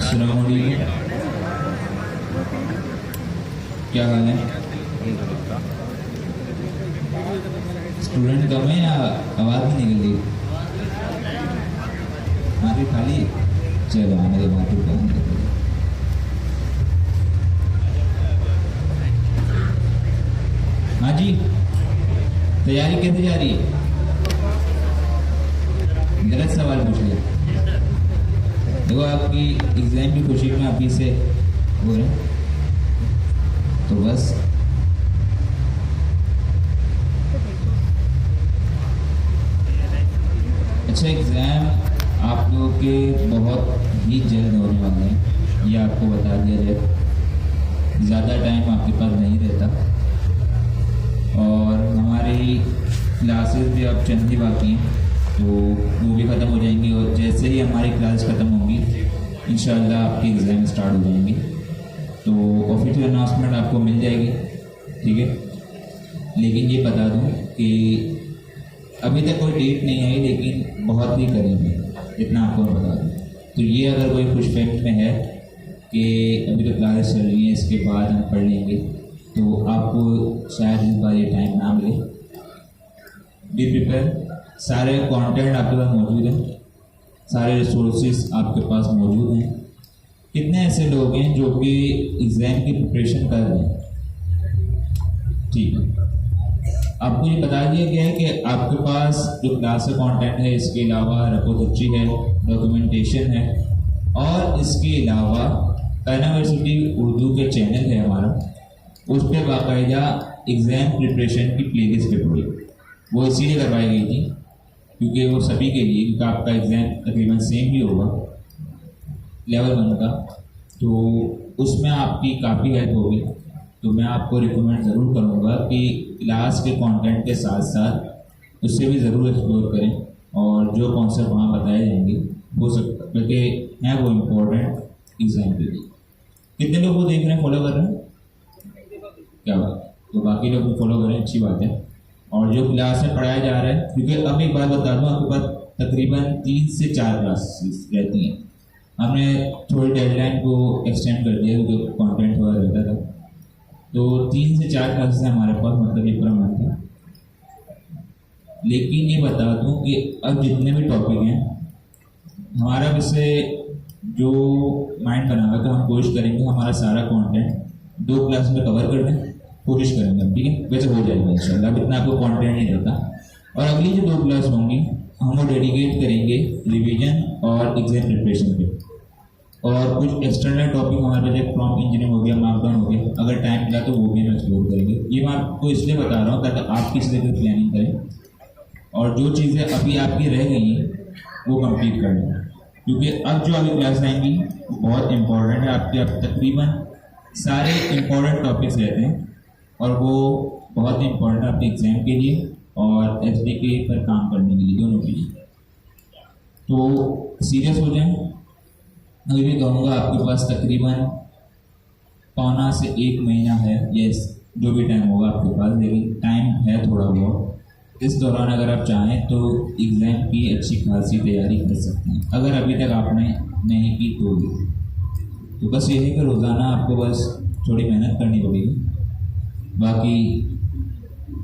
अस्सलाम वालेकुम। क्या हाल है? स्टूडेंट कम है या आवाज़ नहीं निकल रही? मार्केट खाली है? चलो आने दो, मार्केट का आने दो। हाँ जी, तैयारी कैसे जा रही है? गलत सवाल पूछ लिया। देखो आपकी एग्जाम की खुशी में अभी से हो रहे हैं, तो बस अच्छा एग्ज़ाम आप लोगों के बहुत ही जल्द होने वाले हैं, ये आपको बता दिया जाए। ज़्यादा टाइम आपके पास नहीं रहता और हमारी क्लासेस भी अब चंद ही बाकी हैं, तो वो भी ख़त्म हो जाएंगी और जैसे ही हमारी क्लास ख़त्म होंगी इंशाल्लाह आपकी एग्ज़ाम स्टार्ट हो जाएंगी, तो ऑफिशियल अनाउंसमेंट आपको मिल जाएगी, ठीक है। लेकिन ये बता दूं कि अभी तक कोई डेट नहीं आई, लेकिन बहुत ही करीब है, इतना आपको मैं बता दूं। तो ये अगर कोई खुश फैक्ट में है कि अभी तो क्लास चल रही है, इसके बाद हम पढ़ लेंगे, तो आपको शायद इस बार ये टाइम ना मिले। बी प्रिपेयर, सारे कंटेंट आपके पास मौजूद हैं, सारे रिसोर्सेज आपके पास मौजूद हैं। कितने ऐसे लोग हैं जो कि एग्ज़ाम की प्रिपरेशन कर रहे हैं? ठीक है, आपको ये बता दिया गया है कि आपके पास जो क्लास का कंटेंट है, इसके अलावा रिपोजिटरी है, डॉक्यूमेंटेशन है और इसके अलावा यूनिवर्सिटी उर्दू के चैनल है हमारा, उस पर बाकायदा एग्ज़ाम प्रिपरेशन की प्लेलिस्ट पे पड़ी। वो इसीलिए करवाई गई थी क्योंकि वो सभी के लिए, क्योंकि आपका एग्ज़ाम तकरीबन सेम ही होगा लेवल 1 का, तो उसमें आपकी काफ़ी हेल्प होगी। तो मैं आपको रिकमेंड ज़रूर करूँगा कि क्लास के कंटेंट के साथ साथ उससे भी ज़रूर एक्सप्लोर करें और जो कॉन्सेप्ट वहाँ बताए जाएंगे हो सकता बल्कि हैं वो इम्पोर्टेंट एग्ज़ाम के लिए। कितने लोग वो देख रहे हैं, फॉलो कर रहे हैं? क्या बात, तो बाकी लोग भी फॉलो करें, अच्छी बात है। और जो क्लास में पढ़ाया जा रहा है, क्योंकि अब एक बात बता दूँ, आपके पास तकरीबन 3 से 4 क्लासेस रहती हैं। हमने थोड़ी डेडलाइन को एक्सटेंड कर दिया क्योंकि कंटेंट थोड़ा रहता था, तो 3 से 4 क्लासेस हमारे पास, मतलब ये पूरा मंथ है। लेकिन ये बता दूँ कि अब जितने भी टॉपिक हैं, हमारा विषय जो माइंड बना हुआ, तो हम कोशिश करेंगे हमारा सारा कंटेंट 2 क्लास में कवर कर दें, कोशिश करेंगे हम, ठीक है। वैसे हो जाएगा इंशाल्लाह, अब इतना आपको कंटेंट नहीं रहता। और अगली जो 2 क्लास होंगी हम वो डेडिकेट करेंगे रिवीजन और एग्जाम प्रिपरेशन पे, और कुछ एक्सटर्नल टॉपिक हमारे पास, एक प्रॉम्प्ट इंजीनियरिंग हो गया, मार्कडाउन हो गया, अगर टाइम मिला तो वो भी हम एक्सप्लोर करेंगे। ये मैं आपको इसलिए बता रहा हूँ ताकि आप किस तरह की प्लानिंग करें और जो चीज़ें अभी आपकी रह गई हैं वो कंप्लीट कर लें, क्योंकि अब जो अभी क्लास आएंगी वो बहुत इंपॉर्टेंट है। आपके अब तकरीबन सारे इंपॉर्टेंट टॉपिक्स रहते हैं और वो बहुत ही इंपॉर्टेंट है आपके एग्ज़ाम के लिए और एसडीके पर काम करने के लिए, दोनों के लिए। तो सीरियस हो जाएं। मैं भी कहूँगा आपके पास तकरीबन पौना से 1 महीना है, यस, जो भी टाइम होगा आपके पास, लेकिन टाइम है थोड़ा बहुत। इस दौरान अगर आप चाहें तो एग्ज़ाम की अच्छी खासी तैयारी कर सकते हैं, अगर अभी तक आपने नहीं की तो भी। तो बस यही कि रोज़ाना आपको बस थोड़ी मेहनत करनी पड़ेगी, बाकी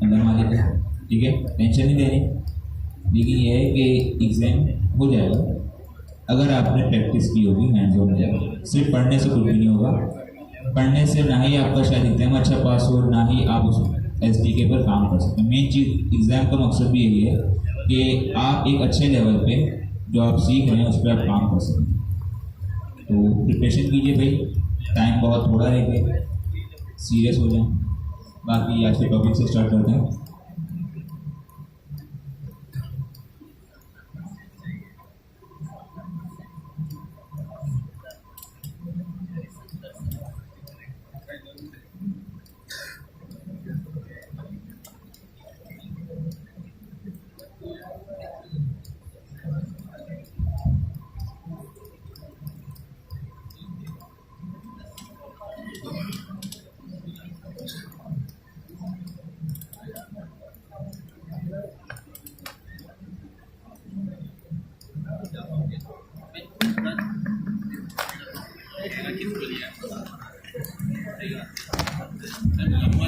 अल्लाह मालिक है, ठीक है, टेंशन नहीं लेनी। लेकिन यह है कि एग्ज़ाम हो जाएगा अगर आपने प्रैक्टिस की होगी, हैंड्स ऑन हो जाएगा। सिर्फ पढ़ने से कुछ भी नहीं होगा, पढ़ने से ना ही आपका शायद एग्ज़ाम अच्छा पास हो, ना ही आप उस एसडीके पर काम कर सकते हैं। मेन चीज़ एग्ज़ाम का मकसद भी यही है कि आप एक अच्छे लेवल पे जो आप सीख रहे हैं उस पर आप काम कर सकें। तो प्रिपरेशन कीजिए भाई, टाइम बहुत थोड़ा रह गया, सीरियस हो जाए। बाकी आज के टॉपिक से स्टार्ट करते हैं।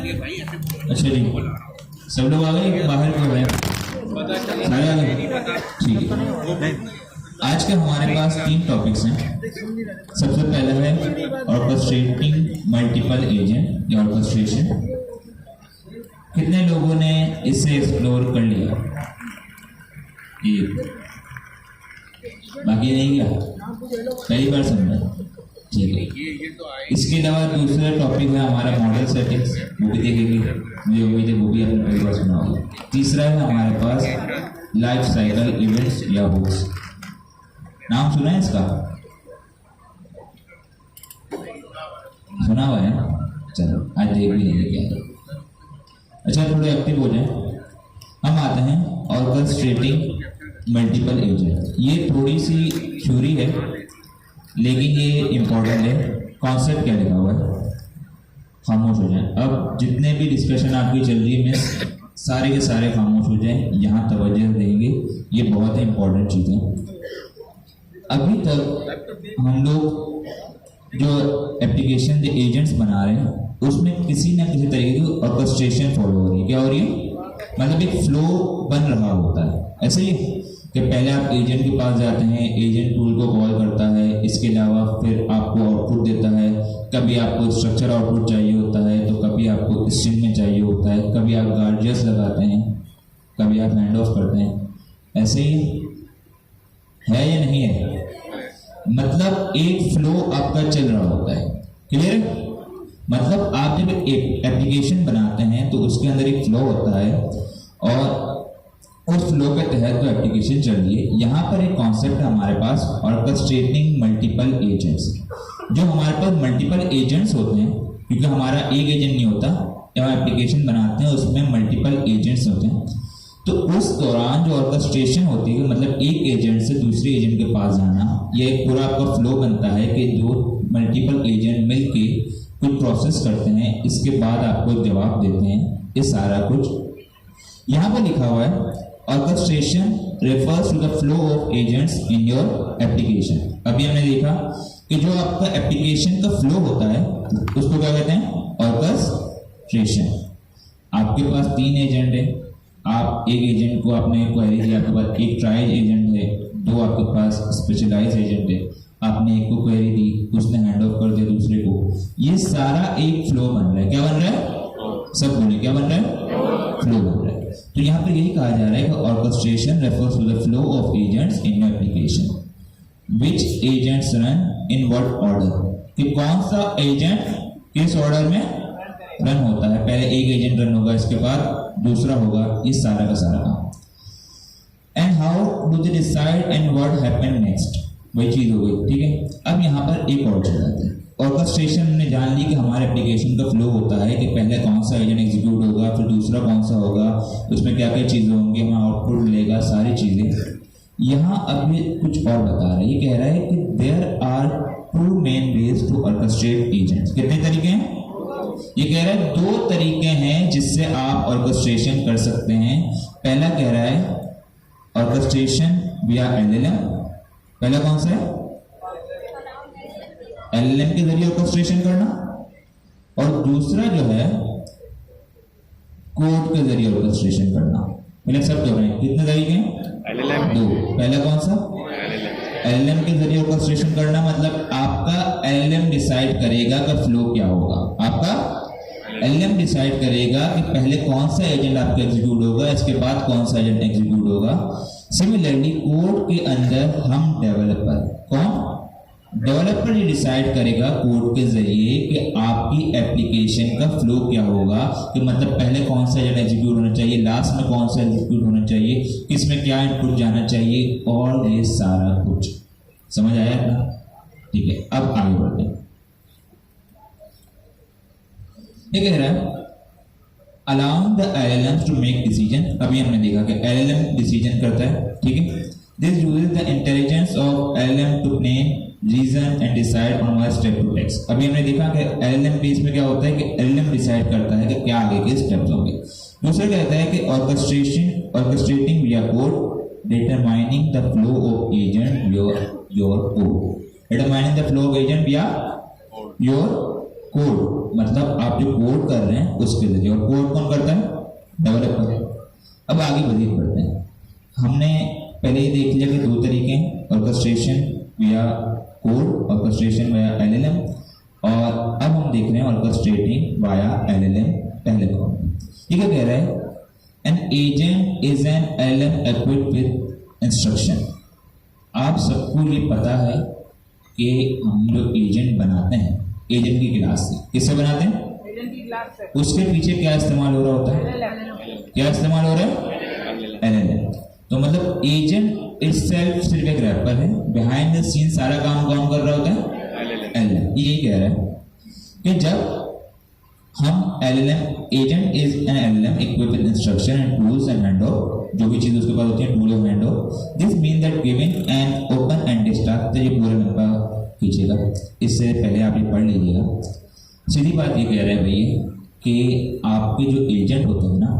अच्छा जी, सब लोग आ गए, बाहर क्यों है? सारे आ गए, ठीक है। आज के हमारे पास 3 टॉपिक्स हैं। सबसे पहला है ऑर्केस्ट्रेटिंग मल्टीपल एजेंट या ऑर्केस्ट्रेशन। कितने लोगों ने इसे एक्सप्लोर कर लिया? बाकी नहीं किया, पहली बार समझा, ठीक है। इसके अलावा दूसरा टॉपिक है हमारा मॉडल सेटिंग्स, वो भी देखेंगे, मुझे उम्मीद है वो भी आपने पहली बार सुना होगा। तीसरा है हमारे पास लाइफ साइकिल इवेंट्स या हुक्स। नाम सुना है इसका? सुना हुआ है? चलो आज देख भी लेंगे क्या है। अच्छा, थोड़े एक्टिव हो जाए। हम आते हैं ऑर्केस्ट्रेटिंग मल्टीपल एजेंट। ये थोड़ी सी थ्योरी है लेकिन ये इम्पोर्टेंट है। कॉन्सेप्ट क्या लिखा हुआ है? खामोश हो जाए। अब जितने भी डिस्कशन आपकी चल रही है मिस, सारे के सारे खामोश हो जाए, यहाँ तवज्जो देंगे, ये बहुत ही इम्पोर्टेंट चीज़ है। अभी तक हम लोग जो एप्लीकेशन के एजेंट्स बना रहे हैं उसमें किसी ना किसी तरीके की ऑर्केस्ट्रेशन फॉलो हो रही है। क्या हो रही है? मतलब एक फ्लो बन रहा होता है। ऐसे ही कि पहले आप एजेंट के पास जाते हैं, एजेंट टूल को कॉल करता है, इसके अलावा फिर आपको आउटपुट देता है। कभी आपको स्ट्रक्चर आउटपुट चाहिए होता है, तो कभी आपको स्ट्रिंग में चाहिए होता है, कभी आप गार्जियस लगाते हैं, कभी आप हैंड ऑफ करते हैं। ऐसे ही है या नहीं है? मतलब एक फ्लो आपका चल रहा होता है। क्लियर है? मतलब आप जब एक एप्लीकेशन बनाते हैं तो उसके अंदर एक फ्लो होता है और उस फ्लो के तहत तो एप्लीकेशन चल रही है। यहाँ पर एक कॉन्सेप्ट है हमारे पास ऑर्केस्ट्रेटिंग मल्टीपल एजेंट्स। जो हमारे पास मल्टीपल एजेंट्स होते हैं, क्योंकि हमारा एक एजेंट नहीं होता, जब हम एप्लीकेशन बनाते हैं उसमें मल्टीपल एजेंट्स होते हैं, तो उस दौरान जो ऑर्केस्ट्रेशन होती है, मतलब एक एजेंट से दूसरे एजेंट के पास जाना, ये एक पूरा आपका फ्लो बनता है कि जो मल्टीपल एजेंट मिलके कुछ प्रोसेस करते हैं, इसके बाद आपको जवाब देते हैं। ये सारा कुछ यहाँ पर लिखा हुआ है। Orchestration refers to the flow of agents in your application. अभी हमने देखा कि जो आपका एप्लीकेशन का फ्लो होता है उसको क्या कहते हैं? ऑर्केस्ट्रेशन। आपके पास 3 एजेंट है, आप एक एजेंट को आपने क्वेरी दिया, आपके पास एक ट्रायल एजेंट है, 2 आपके पास स्पेशलाइज एजेंट है, आपने एक को क्वेरी दी, उसने हैंड ऑफ कर दिया दूसरे को। ये सारा एक फ्लो बन रहा है। क्या बन रहा है? सब बोले क्या बन रहा है? फ्लो बन रहा है। तो यहाँ पर यही कहा जा रहा है कि orchestration refers to the flow of agents in your application. Which agents run in what order, कि कौन सा एजेंट किस ऑर्डर में रन होता है। पहले एक एजेंट रन होगा, इसके बाद दूसरा होगा, ये सारा का सारा काम। And how do they decide and what happen next, वही चीज हो गई। ठीक है, अब यहाँ पर एक और चल जाता है। ऑर्केस्ट्रेशन ने जान ली कि हमारे एप्लीकेशन का फ्लो होता है कि पहले कौन सा एजेंट एग्जीक्यूट होगा, फिर दूसरा कौन सा होगा, उसमें क्या क्या चीज़ें होंगी, हमें आउटपुट मिलेगा, सारी चीज़ें। यहाँ अब ये कुछ और बता रहा है। ये कह रहा है कि there are 2 main ways to orchestrate agents. कितने तरीके हैं? ये कह रहा है 2 तरीके हैं जिससे आप ऑर्केस्ट्रेशन कर सकते हैं। पहला कह रहा है ऑर्केस्ट्रेशन विया एलएलएम। पहला कौन सा है? एलएलएम के जरिए ऑर्केस्ट्रेशन करना, और दूसरा जो है कोड के जरिए ऑर्केस्ट्रेशन करना। पहले सब कर रहे हैं, कितने तरीके हैं? एलएलएम 2। पहला कौन सा? एलएलएम के जरिए ऑर्केस्ट्रेशन करना, मतलब आपका एलएलएम डिसाइड करेगा कि फ्लो क्या होगा। आपका एलएलएम डिसाइड करेगा कि पहले कौन सा एजेंट आपका एग्जीक्यूट होगा, इसके बाद कौन सा एजेंट एग्जीक्यूट होगा। सिमिलरली कोड के अंदर हम डेवलपर ये डिसाइड करेगा कोड के जरिए कि आपकी एप्लीकेशन का फ्लो क्या होगा, कि मतलब पहले कौन सा एजेंट एग्जीक्यूट होना चाहिए, लास्ट में कौन सा एग्जीक्यूट होना चाहिए, किसमें क्या इनपुट जाना चाहिए, और ये सारा कुछ समझ आया ना? ठीक है, अब आगे बढ़ते हैं। ये कह रहा है allowing the LLMs to make decision। अभी हमने देखा कि LLM डिसीजन करता है। ठीक है, this uses the intelligence of LLM to plan, reason and decide on what step to take। अभी हमने देखा कि LLM बेस में क्या होता है कि LLM डिसाइड करता है कि क्या आगे के स्टेप्स होंगे। दूसरा कहता है कि orchestrating via code, determining the flow of agent your code, determining the flow of agent via your code। मतलब आप जो कोड कर रहे हैं उसके जरिए, और कोड कौन करता है? डेवलपर। अब आगे बढ़िए बढ़ते हैं। हमने पहले ही देख लिया कि दो तरीके हैं, ऑर्केस्ट्रेशन विया कोड, ऑर्केस्ट्रेशन वाया एलएलएम, और अब हम देख रहे हैं ऑर्केस्ट्रेटिंग वाया एलएलएम। पहले कौन, ये क्या कह रहा है? An agent is an LLM equipped with instruction. आप सबको ये पता है कि हम जो एजेंट बनाते हैं, एजेंट की क्लास से, किससे बनाते हैं? एजेंट की क्लास से। उसके पीछे क्या इस्तेमाल हो रहा होता है? क्या इस्तेमाल हो रहा है? एलएलएम। तो मतलब एजेंट इटसेल्फ सिर्फ एक रैपर है, बिहाइंड द सीन सारा काम कौन कर रहा होता है? एलएलएम। ये कह रहा है कि जब हम LLM, agent is an LLM equipped with instruction and tools and handover, जो भी चीज उसके पास होती है टूल और handover, this mean that giving an open and task. तो ये पूरा लंबा खींचेगा, इससे पहले आप ये पढ़ लीजिएगा। सीधी बात ये कह रहा है भैया कि आपके जो एजेंट होते हैं ना,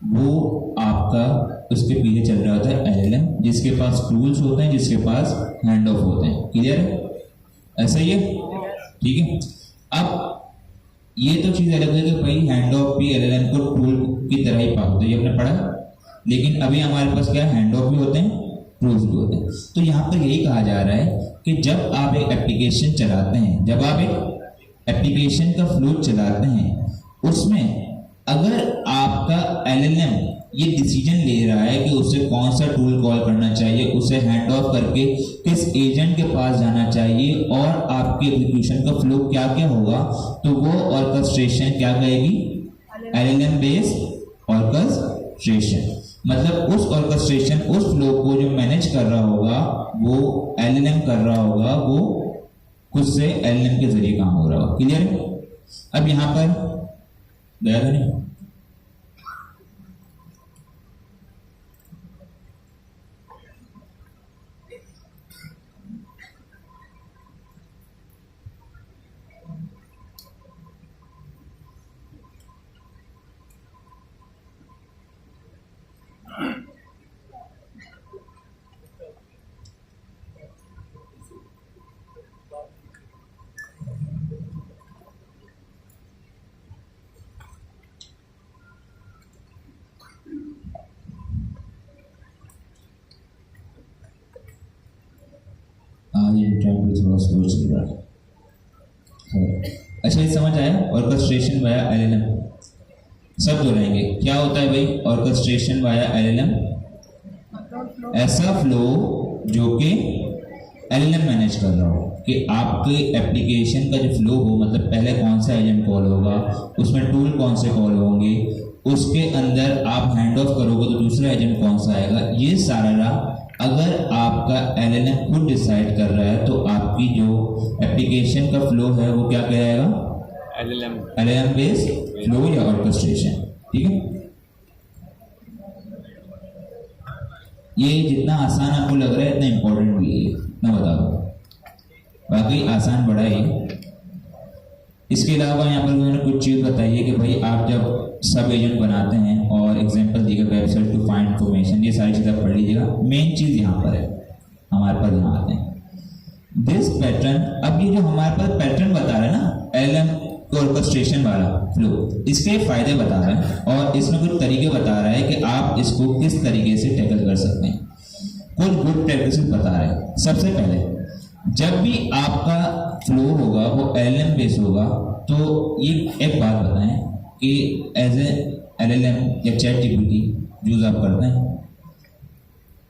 वो आपका उसके पीछे चल रहा होता है एलएलएम, जिसके पास टूल्स होते हैं, जिसके पास हैंड ऑफ होते हैं। क्लियर है? ऐसा ही है, ठीक है। अब ये तो चीज अलग है कि भाई हैंड ऑफ भी एलएलएम को टूल की तरह ही पाते, ये हमने पढ़ा। लेकिन अभी हमारे पास क्या है? हैंड ऑफ भी होते हैं, टूल्स भी होते हैं। तो यहाँ पर यही कहा जा रहा है कि जब आप एक एप्लीकेशन चलाते हैं, जब आप एक एप्लीकेशन का फ्लो चलाते हैं, उसमें अगर आपका एलएलएम ये डिसीजन ले रहा है कि उसे कौन सा टूल कॉल करना चाहिए, उसे हैंड ऑफ करके किस एजेंट के पास जाना चाहिए, और आपके एग्जीक्यूशन का फ्लो क्या क्या होगा, तो वो ऑर्केस्ट्रेशन क्या कहेगी? LLM based orchestration. मतलब उस ऑर्केस्ट्रेशन, उस फ्लो को जो मैनेज कर रहा होगा, वो एलएलएम कर रहा होगा, वो खुद से एलएलएम के जरिए काम हो रहा होगा। क्लियर है? अब यहां पर गया था नहीं, थोड़ा स्लो चल रहा है। अच्छा, ये समझ आया? ऑर्केस्ट्रेशन वाया एलएलएम सब दोहराएंगे। क्या होता है भाई ऑर्केस्ट्रेशन वाया एलएलएम? ऐसा फ्लो जो कि एलएलएम मैनेज कर रहा हो, कि आपके एप्लीकेशन का जो फ्लो हो, मतलब पहले कौन सा एजेंट कॉल होगा, उसमें टूल कौन से कॉल होंगे, उसके अंदर आप हैंड ऑफ करोगे तो दूसरा एजेंट कौन सा आएगा, ये सारा अगर आपका एलएलएम खुद डिसाइड कर रहा है, तो आपकी जो एप्लीकेशन का फ्लो है वो क्या कहलाएगा? एलएलएम बेस्ड फ्लो या ऑर्केस्ट्रेशन। ठीक है? ये जितना आसान आपको लग रहा है इतना इंपॉर्टेंट भी है, ना बता दो, बाकी आसान बड़ा है। इसके अलावा यहाँ पर मैंने कुछ चीज बताई है कि भाई आप जब सब एजेंट बनाते हैं और एग्जांपल दिया वेबसाइट टू फाइंड इंफॉर्मेशन, ये सारी चीजें पढ़ लीजिएगा। मेन चीज यहाँ पर है, हमारे पास यहाँ आते हैं दिस पैटर्न। अब ये जो हमारे पास पैटर्न बता रहा है ना एलएलएम ऑर्केस्ट्रेशन वाला फ्लो, इसके फायदे बता रहा है और इसमें कुछ तरीके बता रहा है कि आप इसको किस तरीके से टैकल कर सकते हैं। कुछ गुड प्रैक्टिसेस बता रहा है। सबसे पहले, जब भी आपका फ्लो होगा वो एलएलएम बेस होगा, तो ये एक बात बताएं कि एज ए एलएलएम या चैट जीपीटी यूज आप करते हैं,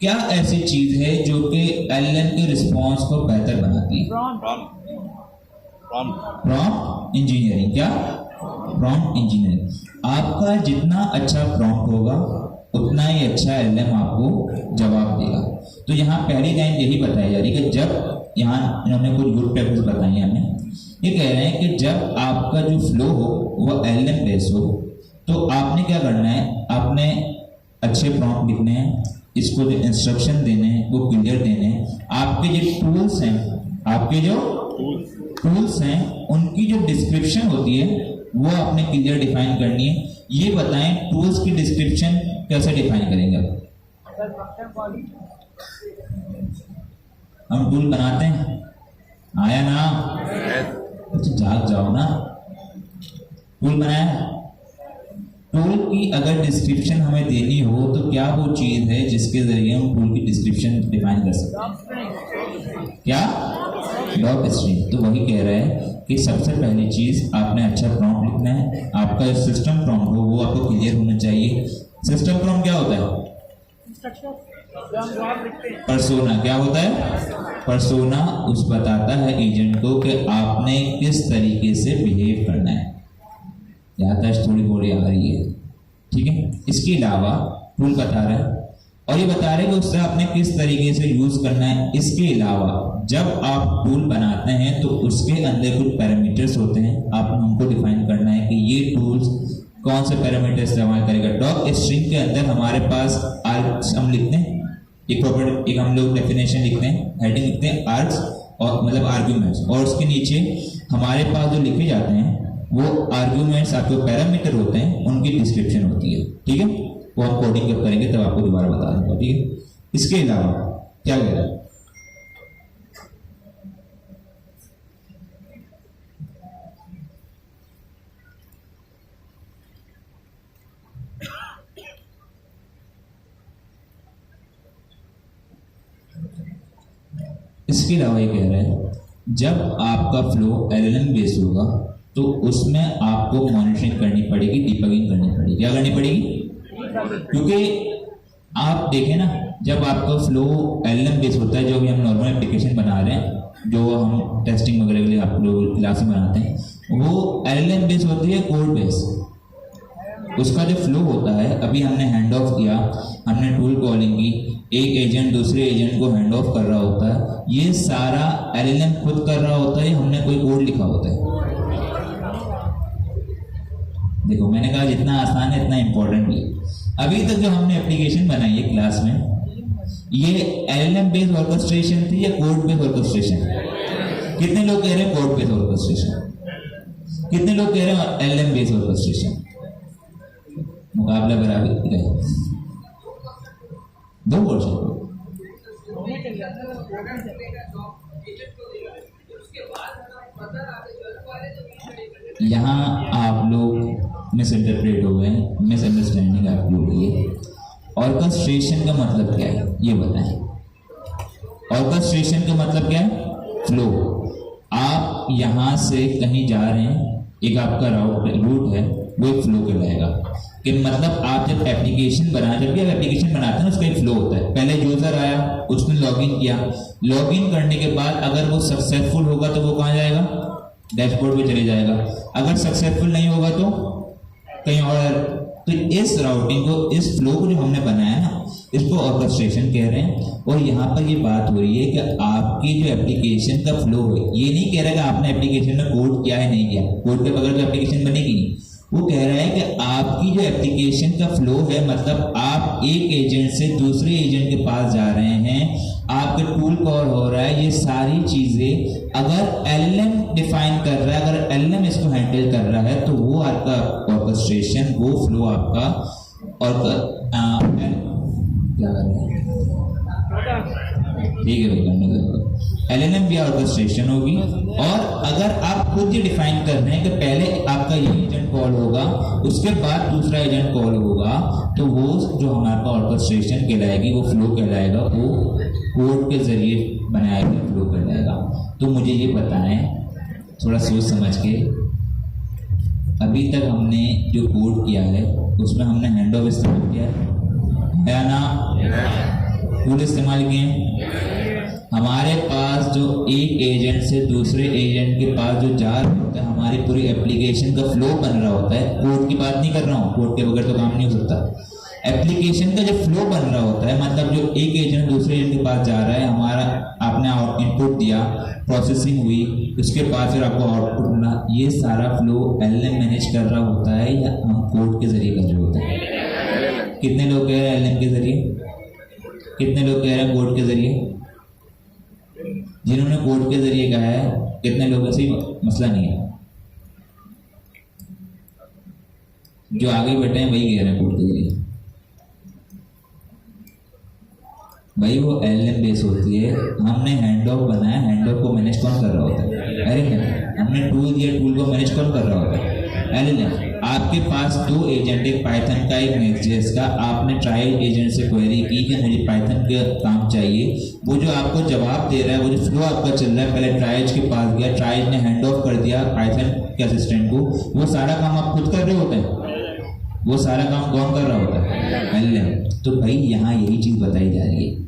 क्या ऐसी चीज है जो कि एलएलएम के रिस्पॉन्स को बेहतर बनाती है? Prompt engineering. क्या? Prompt engineering. आपका जितना अच्छा प्रॉम्प्ट होगा उतना ही अच्छा एलएलएम आपको जवाब देगा। तो यहाँ पहली लाइन यही बताई जा रही है कि जब, यहाँ इन्होंने कुछ गुड प्रैक्टिस बताई है हमें, ये कह रहे हैं कि जब आपका जो फ्लो हो वो एलएलएम बेस हो, तो आपने क्या करना है, आपने अच्छे प्रॉम्प्ट लिखने हैं, इसको जो इंस्ट्रक्शन देने हैं वो क्लियर देने हैं। आपके जो टूल्स हैं, आपके जो टूल्स हैं उनकी जो डिस्क्रिप्शन होती है वो आपने क्लियर डिफाइन करनी है। ये बताएं टूल्स की डिस्क्रिप्शन कैसे डिफाइन करेंगे? हम टूल बनाते हैं, आया ना? अच्छा जाग जाओ ना, टूल बनाया है। टूल की अगर डिस्क्रिप्शन हमें देनी हो तो क्या वो चीज है जिसके जरिए हम टूल की डिस्क्रिप्शन डिफाइन कर सकते हैं? क्या? Doc string. तो वही कह रहा है कि सबसे पहली चीज आपने अच्छा प्रॉम्प्ट लिखना है। आपका जो सिस्टम प्रॉम्प्ट हो वो आपको क्लियर होना चाहिए। सिस्टम प्रॉम्प्ट क्या होता है? पर्सोना। क्या होता है? पर्सोना उस बताता है एजेंट को कि आपने किस तरीके से बिहेव करना है। याददाश्त थोड़ी थोड़ी आ रही है, ठीक है। इसके अलावा टूल बता रहा है और ये बता रहा है कि उससे आपने किस तरीके से यूज करना है। इसके अलावा जब आप टूल बनाते हैं तो उसके अंदर कुछ पैरामीटर्स होते हैं, आपने उनको डिफाइन करना है कि ये टूल्स कौन से पैरामीटर इस्तेमाल करेगा। डॉक स्ट्रिंग के अंदर हमारे पास आर्क्स हम लिखते हैं, एक हम लोग डेफिनेशन लिखते हैं, हेडिंग लिखते हैं आर्क्स और मतलब आर्ग्यूमेंट्स, और उसके नीचे हमारे पास जो लिखे जाते हैं वो आर्ग्यूमेंट्स आपके पैरामीटर होते हैं, उनकी डिस्क्रिप्शन होती है, ठीक है। वो हम कोडिंग जब करेंगे तब आपको दोबारा बता दूंगा, ठीक है। इसके अलावा क्या कह रहा है? इसके अलावा ये कह रहा है जब आपका फ्लो एलएलएम बेस्ड होगा तो उसमें आपको मॉनिटरिंग करनी पड़ेगी, डिबगिंग करनी पड़ेगी। क्या करनी पड़ेगी? क्योंकि आप देखें ना, जब आपका फ्लो एलएलएम बेस्ड होता है, जो भी हम नॉर्मल एप्लीकेशन बना रहे हैं, जो हम टेस्टिंग वगैरह के लिए आप लोग क्लास में बनाते हैं, वो एलएलएम बेस्ड होती है कोड बेस्ड। उसका जो फ्लो होता है, अभी हमने हैंड ऑफ किया, हमने टूल कॉलिंग की, एक एजेंट दूसरे एजेंट को हैंड ऑफ कर रहा होता है, ये सारा एलएलएम खुद कर रहा होता है, हमने कोई कोड लिखा होता है। देखो मैंने कहा जितना आसान है इतना इंपॉर्टेंट भी। अभी तक जो हमने एप्लीकेशन बनाई है क्लास में, ये एलएलएम बेस्ड ऑर्केस्ट्रेशन थी या कोड बेस्ड ऑर्केस्ट्रेशन? कितने लोग कह रहे हैं कोड बेस्ड ऑर्केस्ट्रेशन? कितने लोग कह रहे हैं एलएलएम बेस्ड ऑर्केस्ट्रेशन? मुकाबला बराबर रहे। दो वर्षन यहाँ आप लोग मिसइंटरप्रेट हो गए, मिसअंडरस्टैंडिंग आप लोग ये। ऑर्केस्ट्रेशन का मतलब क्या है ये बताएं। ऑर्केस्ट्रेशन का मतलब क्या है? फ्लो। आप यहाँ से कहीं जा रहे हैं, एक आपका रूट है, वो एक फ्लो कहलाएगा। कि मतलब आप जब एप्लीकेशन जब भी आप एप्लीकेशन बनाते हैं उसका एक फ्लो होता है। पहले यूजर आया, उसने लॉगिन किया, लॉगिन करने के बाद अगर वो सक्सेसफुल होगा तो वो कहाँ जाएगा? डैशबोर्ड पे चले जाएगा। अगर सक्सेसफुल नहीं होगा तो कहीं और। तो इस राउटिंग को, इस फ्लो को जो हमने बनाया ना, इसको ऑर्केस्ट्रेशन कह रहे हैं। और यहाँ पर ये बात हो रही है कि आपकी जो एप्लीकेशन का फ्लो है, ये नहीं कह रहा कि आपने एप्लीकेशन में कोड किया है नहीं किया, कोड के बगैर तो एप्लीकेशन बनेगी नहीं। वो कह रहा है कि आपकी जो एप्लीकेशन का फ्लो है, मतलब आप एक एजेंट से दूसरे एजेंट के पास जा रहे हैं, आपके टूल कॉल हो रहा है, ये सारी चीजें अगर एलएलएम डिफाइन कर रहा है, अगर एलएलएम इसको हैंडल कर रहा है, तो वो आपका ऑर्केस्ट्रेशन, वो फ्लो आपका और क्या कर रहे हैं, ठीक है भाई, एलएलएम भी ऑर्केस्ट्रेशन होगी। और अगर आप खुद ही डिफाइन कर रहे हैं कि पहले आपका ये एजेंट कॉल होगा, उसके बाद दूसरा एजेंट कॉल होगा, तो वो जो हमारा ऑर्केस्ट्रेशन कहलाएगी, वो फ्लो कहलाएगा, वो कोड के जरिए बनाया गया फ्लो कहलाएगा। तो मुझे ये बताएं थोड़ा सोच समझ के, अभी तक हमने जो कोड किया है उसमें हमने हैंड ऑफ इस्तेमाल किया है ना? टूल इस्तेमाल किए। हमारे पास जो एक एजेंट से दूसरे एजेंट के पास जो जा रहा होता है, हमारी पूरी एप्लीकेशन का फ्लो बन रहा होता है। कोड की बात नहीं कर रहा हूँ, कोड के बगैर तो काम नहीं हो सकता। एप्लीकेशन का जो फ्लो बन रहा होता है, मतलब जो एक एजेंट दूसरे एजेंट के पास जा रहा है, हमारा आपने इनपुट दिया, प्रोसेसिंग हुई, उसके बाद फिर आपको आउटपुट मिला, ये सारा फ्लो एलएलएम मैनेज कर रहा होता है या हम कोड के जरिए कर रहे होते हैं? कितने लोग कह रहे हैं एलएलएम के जरिए? कितने लोग कह रहे हैं कोड के जरिए? जिन्होंने कोड के जरिए कहा है, कितने लोगों से मसला नहीं है? जो आगे बैठे हैं वही कह रहे हैं कोड के जरिए। भाई वो एलएलएम बेस होती है, हमने हैंड ऑफ बनाया, हैंड ऑफ को मैनेज कौन कर रहा होता है? अरे हमने टूल दिया, टूल को मैनेज कौन कर रहा होता है? LLM, आपके पास दो एजेंट, एक पाइथन का एक नेक्स्ट.जेएस का, आपने ट्रायल एजेंट से क्वेरी की कि मुझे पाइथन का काम चाहिए, वो जो आपको जवाब दे रहा है, वो जो फ्लो आपका चल रहा है, पहले ट्रायज के पास गया, ट्रायज ने हैंड ऑफ कर दिया पाइथन के असिस्टेंट को, वो सारा काम आप खुद कर रहे होते हैं, वो सारा काम कौन कर रहा होता है? LLM। तो भाई यहाँ यही चीज बताई जा रही है।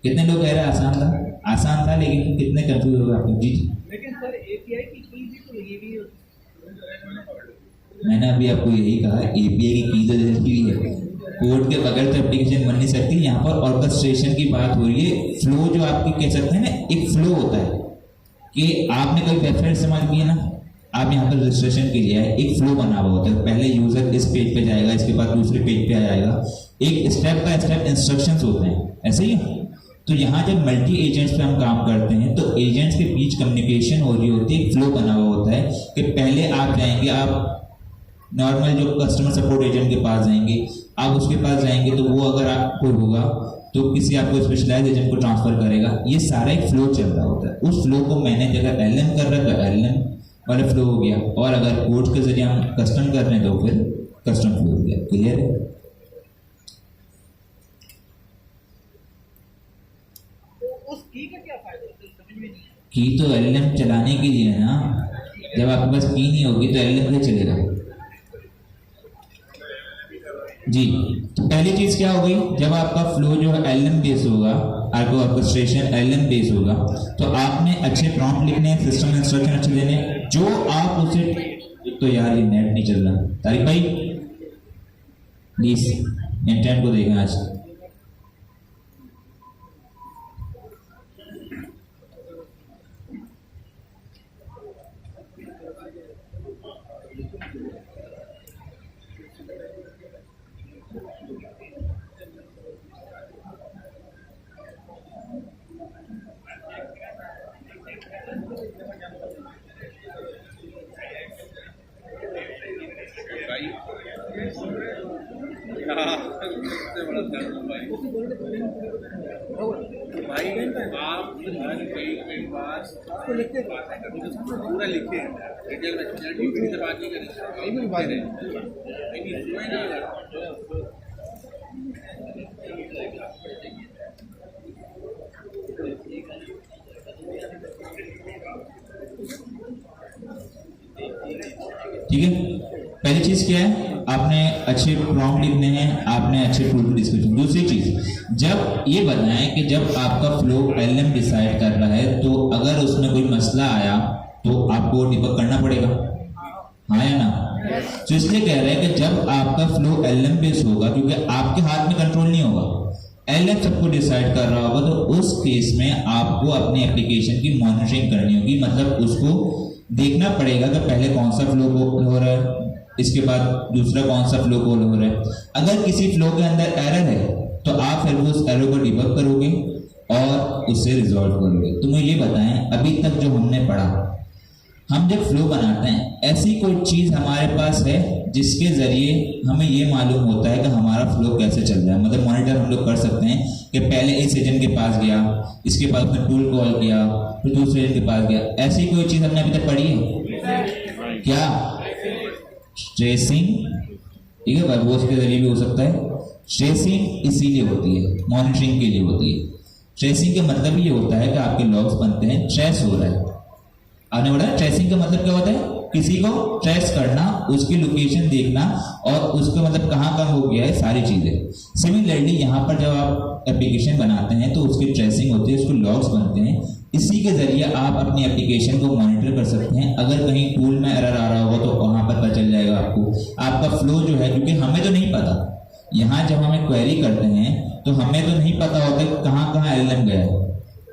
कितने लोग कह रहे हैं आसान था? आसान था, लेकिन कितने कंफ्यूज हो गए आप? जी लेकिन सर एपीआई की की भी तो ये भी मैंने अभी आपको यही कहा, एपीआई की की तो जरूरी है, कोड के बगैर तो एप्लीकेशन बन नहीं सकती। यहाँ पर ऑर्केस्ट्रेशन की बात हो रही है। फ्लो जो आपकी कह सकते हैं ना, एक फ्लो होता है कि आपने कोई वेबसाइट इस्तेमाल की है ना, आप यहाँ पर रजिस्ट्रेशन के लिए आए, एक फ्लो बना हुआ होता है, पहले यूजर इस पेज पे जाएगा, इसके बाद दूसरे पेज पे आ जाएगा, एक स्टेप बाय स्टेप इंस्ट्रक्शंस होते हैं, ऐसे ही है। तो यहाँ जब मल्टी एजेंट्स पे हम काम करते हैं तो एजेंट्स के बीच कम्युनिकेशन हो रही होती है, एक फ्लो बना हुआ होता है कि पहले आप जाएंगे, आप नॉर्मल जो कस्टमर सपोर्ट एजेंट के पास जाएंगे, आप उसके पास जाएंगे तो वो अगर आपको होगा तो किसी आपको स्पेशलाइज एजेंट को ट्रांसफर करेगा, ये सारा एक फ्लो चल रहा होता है। उस फ्लो को मैनेज अगर LLM कर रहा है तो LLM वाला फ्लो हो गया, और अगर कोड के जरिए हम कस्टम कर रहे हैं तो फिर कस्टम फ्लो हो गया। क्लियर है? उस की का क्या फायदा है समझ में नहीं आया। की तो LLM चलाने के लिए है ना, जब आपके पास की नहीं होगी तो LLM कैसे चलेगा? जी, तो पहली चीज क्या हो गई, जब आपका फ्लो जो है LLM बेस होगा, आपको ऑर्केस्ट्रेशन LLM बेस होगा, तो आपने अच्छे प्रॉम्प्ट लिखने हैं, सिस्टम इंस्ट्रक्शन अच्छे देने, जो आप उसे, तो यार ये नेट नहीं चल रहा, तारिक भाई प्लीज इंटरनेट को देखें आज। भाई आप कई बार पूरा लिखते हैं डिटेल में, डीपी से बात नहीं करें, ठीक है। पहली चीज क्या है, आपने अच्छे प्रॉम्प्ट लिखने हैं, आपने अच्छे टूल की डिस्क्रिप्शन। दूसरी चीज, जब ये बताएं कि जब आपका फ्लो LLM डिसाइड कर रहा है तो अगर उसमें कोई मसला आया तो आपको डिबग करना पड़ेगा, हाँ या ना? तो इसलिए कह रहे हैं कि जब आपका फ्लो LLM बेस होगा, क्योंकि आपके हाथ में कंट्रोल नहीं होगा, LLM सबको डिसाइड कर रहा होगा, तो उस केस में आपको अपनी एप्लीकेशन की मॉनिटरिंग करनी होगी। मतलब उसको देखना पड़ेगा कि पहले कौन सा फ्लो हो रहा है, इसके बाद दूसरा कौन सा फ्लो कॉल हो रहा है। अगर किसी फ्लो के अंदर एरर है तो आप फिर उस एरर को डिबग करोगे और उससे रिजॉल्व करोगे। तो मुझे ये बताएं, अभी तक जो हमने पढ़ा, हम जब फ्लो बनाते हैं, ऐसी कोई चीज हमारे पास है जिसके जरिए हमें ये मालूम होता है कि हमारा फ्लो कैसे चल रहा है? मतलब मॉनिटर हम लोग कर सकते हैं कि पहले इस एजेंट के पास गया, इसके बाद उसने टूल कॉल किया, फिर दूसरे एजेंट के पास गया। ऐसी कोई चीज हमने अभी तक पढ़ी है क्या? ट्रेसिंग, ठीक है, वर्बोस के जरिए भी हो सकता है। ट्रेसिंग इसीलिए होती है, मॉनिटरिंग के लिए होती है। ट्रेसिंग का मतलब ये होता है कि आपके लॉग्स बनते हैं, ट्रेस हो रहा है। आपने बोला ट्रेसिंग का मतलब क्या होता है? किसी को ट्रेस करना, उसकी लोकेशन देखना और उसका मतलब कहाँ कहाँ हो गया है, सारी चीजें। सिमिलरली यहाँ पर जब आप एप्लीकेशन बनाते हैं तो उसकी ट्रेसिंग होती है, उसको लॉग्स बनते हैं। इसी के जरिए आप अपनी एप्लीकेशन को मॉनिटर कर सकते हैं। अगर कहीं टूल में एरर आ रहा होगा तो वहां पर पता चल जाएगा आपको। आपका फ्लो जो है, क्योंकि हमें तो नहीं पता, यहाँ जब हमें क्वेरी करते हैं तो हमें तो नहीं पता होता कि कहाँ कहाँ LLM गया है।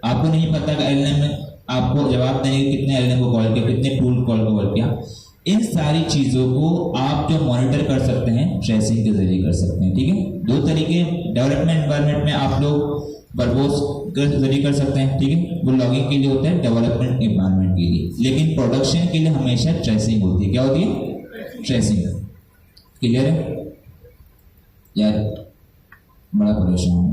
आपको नहीं पता कि LLM में आपको जवाब देने कितने LLM को कॉल किया, कितने टूल कॉल को कॉल किया। इन सारी चीजों को आप जो मॉनिटर कर सकते हैं, ट्रेसिंग के जरिए कर सकते हैं। ठीक है, दो तरीके डेवलपमेंट एनवायरनमेंट में आप लोग वर्बोस के जरिए कर सकते हैं। ठीक है, वो लॉगिंग के लिए होता है, डेवलपमेंट एनवायरनमेंट के लिए। लेकिन प्रोडक्शन के लिए हमेशा ट्रेसिंग होती है। क्या होती है? ट्रेसिंग। क्लियर है यार? बड़ा परेशान हूं।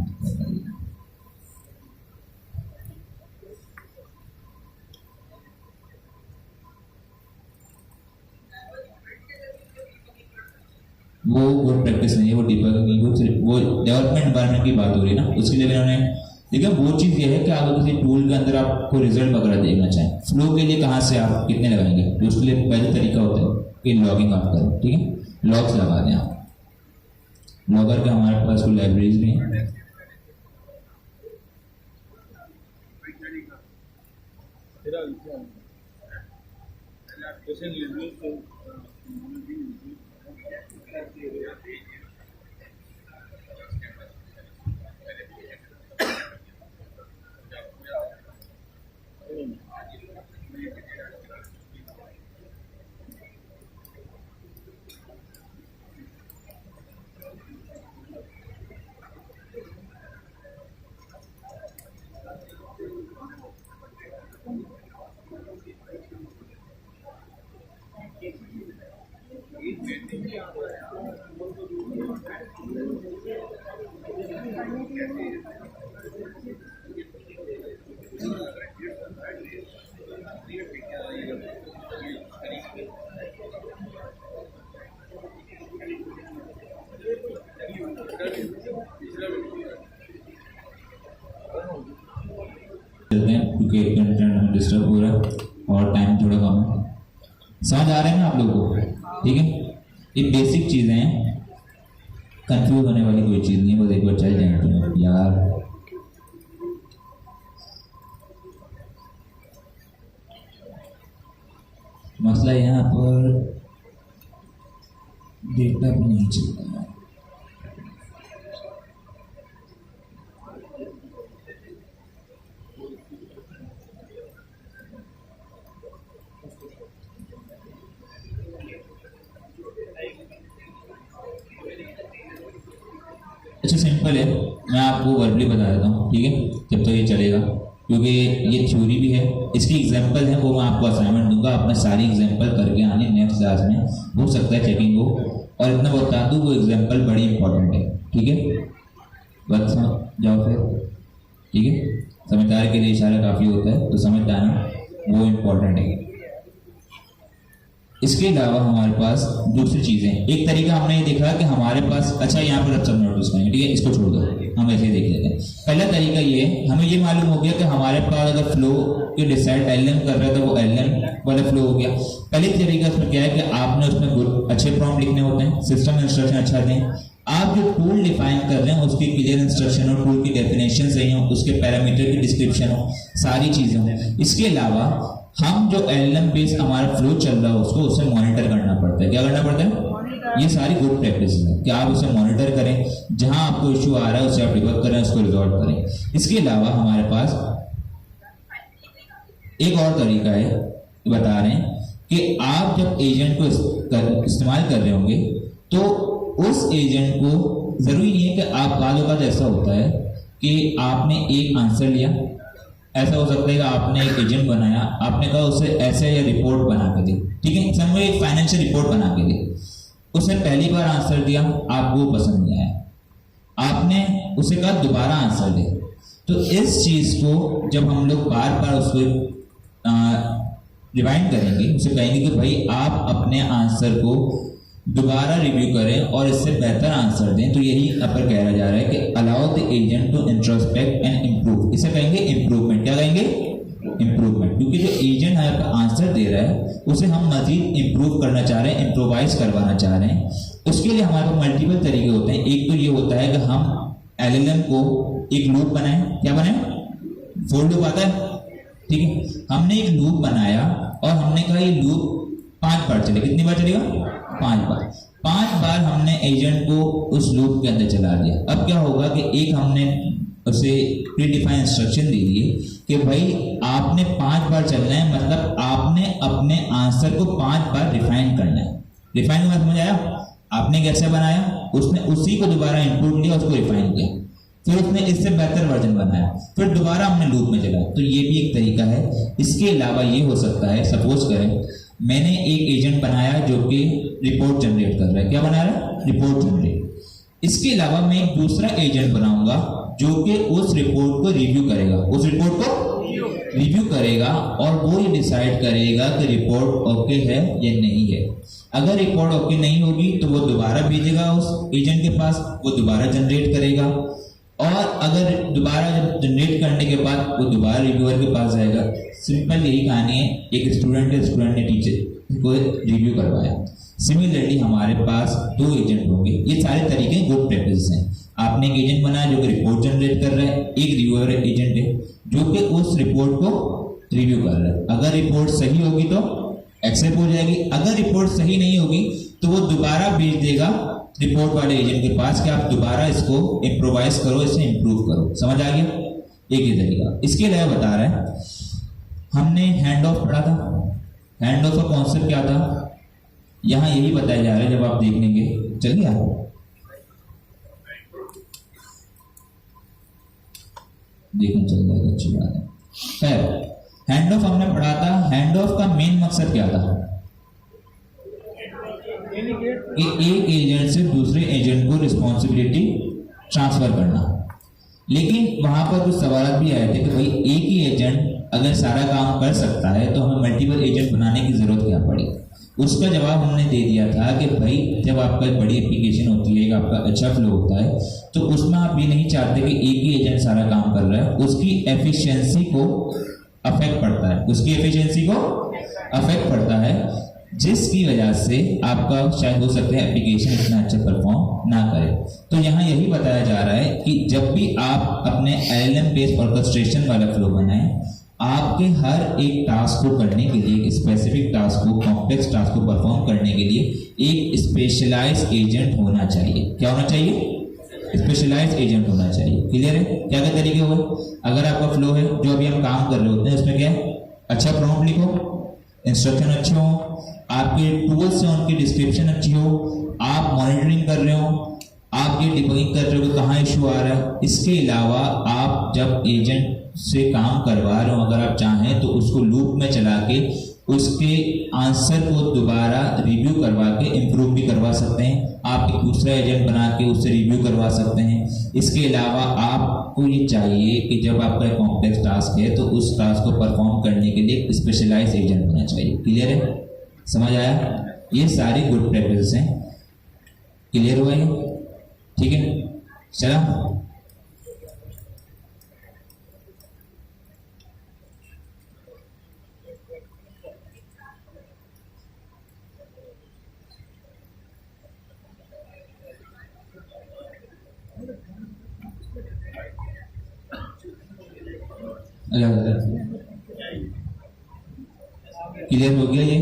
वो गुड प्रैक्टिस नहीं है, वो डिबगिंग, वो डेवलपमेंट एनवायरनमेंट की बात हो रही है ना, उसके लिए उन्होंने। लेकिन वो चीज़ ये है कि आप किसी टूल के अंदर आपको रिजल्ट वगैरह देखना चाहें, फ्लो के लिए कहाँ से आप कितने लगाएंगे, तो उसके लिए पहले तरीका होता है कि लॉगिंग आप करें, ठीक है, लॉग्स लगा दें आप। लॉगर के हमारे पास कोई लाइब्रेरीज भी हैं। क्योंकि कंटेंट डिस्टर्ब हो रहा है और टाइम थोड़ा कम है। समझ आ रहे हैं ना आप लोगों को? ठीक है, ये बेसिक चीज़ें हैं, कंफ्यूज होने वाली कोई चीज़ नहीं है, बस एक बार चल जाएंगे तुम्हें यार। मसला यहाँ पर डेटा भी नहीं चलता है। अच्छा सिंपल है, मैं आपको वर्बली बता देता हूँ, ठीक है, जब तक ये चलेगा, क्योंकि ये थ्योरी भी है, इसकी एग्जांपल है, वो मैं आपको असाइनमेंट दूंगा, आपने सारी एग्जांपल करके आनी नेक्स्ट क्लास में, हो सकता है चेकिंग हो, और इतना बता दूँ वो एग्जांपल बड़ी इंपॉर्टेंट है, ठीक है, बस जाओ फिर, ठीक है, समझदार के लिए इशारा काफ़ी होता है, तो समझ जाना वो इम्पोर्टेंट है। इसके अलावा हमारे पास दूसरी चीजें, एक तरीका हमने ये देखा कि हमारे पास, अच्छा यहाँ पर अब सब नोटिस करेंगे, ठीक है, इसको छोड़ दो, हम ऐसे ही देख लेते हैं। पहला तरीका ये है, हमें ये मालूम हो गया कि हमारे पास अगर फ्लो के डिसाइड एलएम कर रहा है तो वो एलएम वाला फ्लो हो गया। पहले तरीका उसमें क्या है कि आपने उसमें गुड अच्छे प्रॉम्प्ट लिखने होते हैं, सिस्टम इंस्ट्रक्शन अच्छा दें, आप जो टूल डिफाइन कर रहे हैं उसकी क्लियर इंस्ट्रक्शन हो, टूल की डेफिनेशन सही हो, उसके पैरामीटर की डिस्क्रिप्शन हो, सारी चीजें हो। इसके अलावा हम जो एलएम बेस हमारा फ्लो चल रहा है उसको उसे मॉनिटर करना पड़ता है। क्या करना पड़ता है? ये सारी गुड प्रैक्टिस है कि आप उसे मॉनिटर करें, जहां आपको इश्यू आ रहा है उसे आप डिबग करें, उसको रिजॉल्व करें। इसके अलावा हमारे पास एक और तरीका है, बता रहे हैं कि आप जब एजेंट को इस्तेमाल कर रहे होंगे तो उस एजेंट को जरूरी नहीं है कि आप बालों का ऐसा होता है कि आपने एक आंसर लिया, ऐसा हो सकता है कि आपने एक एजेंट बनाया, आपने कहा उसे ऐसे या रिपोर्ट बना के दे, ठीक है, समझो एक फाइनेंशियल रिपोर्ट बना के दे, उसे पहली बार आंसर दिया, आपको पसंद नहीं आया, आपने उसे कहा दोबारा आंसर दे। तो इस चीज को जब हम लोग बार बार उसको रिवाइंड करेंगे, उसे कहेंगे कि भाई आप अपने आंसर को दोबारा रिव्यू करें और इससे बेहतर आंसर दें, तो यही अपर कहा जा रहा है कि allow the agent to introspect and improve, इसे कहेंगे इम्प्रूवमेंट। क्या कहेंगे? इम्प्रूवमेंट, क्योंकि जो एजेंट आंसर दे रहा है उसे हम मजीद इम्प्रूव करना चाह रहे हैं, इम्प्रोवाइज करवाना चाह रहे हैं। उसके लिए हमारे पास मल्टीपल तरीके होते हैं। एक तो ये होता है कि हम एलएलएम को एक लूप बनाएं। क्या बनाएं? फोर लूप आता है, ठीक है, हमने एक लूप बनाया और हमने कहा ये लूप 5 बार चले। कितनी बार चलेगा? 5 बार। 5 बार हमने एजेंट को उस लूप के अंदर चला दिया। अब क्या होगा कि एक हमने उसे प्री डिफाइन इंस्ट्रक्शन दे दिए कि भाई आपने 5 बार चलना है, मतलब आपने अपने आंसर को 5 बार रिफाइन करना है। रिफाइन का समझ आया? आपने कैसे बनाया, उसने उसी को दोबारा इनपुट लिया, उसको रिफाइन किया, फिर उसने इससे बेहतर वर्जन बनाया, फिर दोबारा हमने लूप में चला। तो ये भी एक तरीका है। इसके अलावा ये हो सकता है, सपोज करें मैंने एक एजेंट बनाया जो कि रिपोर्ट जनरेट कर रहा है। क्या बना रहा है? Report generate. इसके अलावा मैं एक दूसरा एजेंट बनाऊंगा जो कि उस रिपोर्ट को रिव्यू करेगा। उस रिपोर्ट को रिव्यू करेगा और वो ये डिसाइड करेगा कि रिपोर्ट ओके है या नहीं है। अगर रिपोर्ट ओके नहीं होगी तो वो दोबारा भेजेगा उस एजेंट के पास, वो दोबारा जनरेट करेगा, और अगर दोबारा जब जनरेट करने के बाद वो दोबारा रिव्यूअर के पास जाएगा। सिंपल यही कहानी है, एक स्टूडेंट ने टीचर को रिव्यू करवाया। सिमिलरली हमारे पास 2 एजेंट होंगे। ये सारे तरीके गुड प्रैक्टिस हैं। आपने एक एजेंट बनाया जो कि रिपोर्ट जनरेट कर रहा है, एक रिव्यूअर एजेंट है जो कि उस रिपोर्ट को रिव्यू कर रहा है। अगर रिपोर्ट सही होगी तो एक्सेप्ट हो जाएगी, अगर रिपोर्ट सही नहीं होगी तो वो दोबारा भेज देगा रिपोर्ट वाले एजेंट के पास कि आप दोबारा इसको इम्प्रोवाइज करो, इसे इम्प्रूव करो। समझ आ गया? एक ही तरीका। इसके अलावा बता रहा है, हमने हैंड ऑफ पढ़ा था। हैंड ऑफ का कॉन्सेप्ट क्या था? यहां यही बताया जा रहा है, जब आप देख लेंगे। चलिए आप देखना चल जाएगा, अच्छी बात है। खैर, हैंड ऑफ हमने पढ़ा था। हैंड ऑफ का मेन मकसद क्या था? कि एक एजेंट से दूसरे एजेंट को रिस्पॉन्सिबिलिटी ट्रांसफर करना। लेकिन वहां पर कुछ सवाल भी आए थे कि भाई एक ही एजेंट अगर सारा काम कर सकता है तो हमें मल्टीपल एजेंट बनाने की जरूरत क्या पड़ी? उसका जवाब हमने दे दिया था कि भाई जब आपका एक बड़ी एप्लीकेशन होती है, एक आपका अच्छा फ्लो होता है, तो उसमें आप ये नहीं चाहते कि एक ही एजेंट सारा काम कर रहा है। उसकी एफिशिएंसी को अफेक्ट पड़ता है, उसकी एफिशिएंसी को अफेक्ट पड़ता है, जिसकी वजह से आपका शायद हो सकता है एप्लीकेशन इतना अच्छा परफॉर्म ना करे। तो यहाँ यही बताया जा रहा है कि जब भी आप अपने LLM बेस्ड ऑर्केस्ट्रेशन वाला फ्लो बनाएं, आपके हर एक टास्क को करने के लिए, एक स्पेसिफिक टास्क को, कॉम्प्लेक्स टास्क को परफॉर्म करने के लिए एक स्पेशलाइज्ड एजेंट होना चाहिए। क्या होना चाहिए? स्पेशलाइज्ड एजेंट होना चाहिए। क्लियर है? क्या क्या तरीके हुए? अगर आपका फ्लो है, जो अभी हम काम कर रहे होते हैं, उसमें क्या है? अच्छा प्रॉम्प्ट लिखो, इंस्ट्रक्शन अच्छे हो, आपके टूल्स से उनकी डिस्क्रिप्शन अच्छी हो, आप मॉनिटरिंग कर रहे हो, आप ये डिबगिंग कर रहे हो कि कहाँ इशू आ रहा है। इसके अलावा आप जब एजेंट से काम करवा रहे हो, अगर आप चाहें तो उसको लूप में चला के उसके आंसर को दोबारा रिव्यू करवा के इम्प्रूव भी करवा सकते हैं। आप एक दूसरा एजेंट बना के उससे रिव्यू करवा सकते हैं। इसके अलावा आपको ये चाहिए कि जब आपका एक कॉम्प्लेक्स टास्क है तो उस टास्क को परफॉर्म करने के लिए एक स्पेशलाइज्ड एजेंट होना चाहिए। क्लियर है? समझ आया? ये सारी गुड प्रैक्टिस हैं। क्लियर हुआ ये? ठीक है, चला। क्लियर हो गया ये?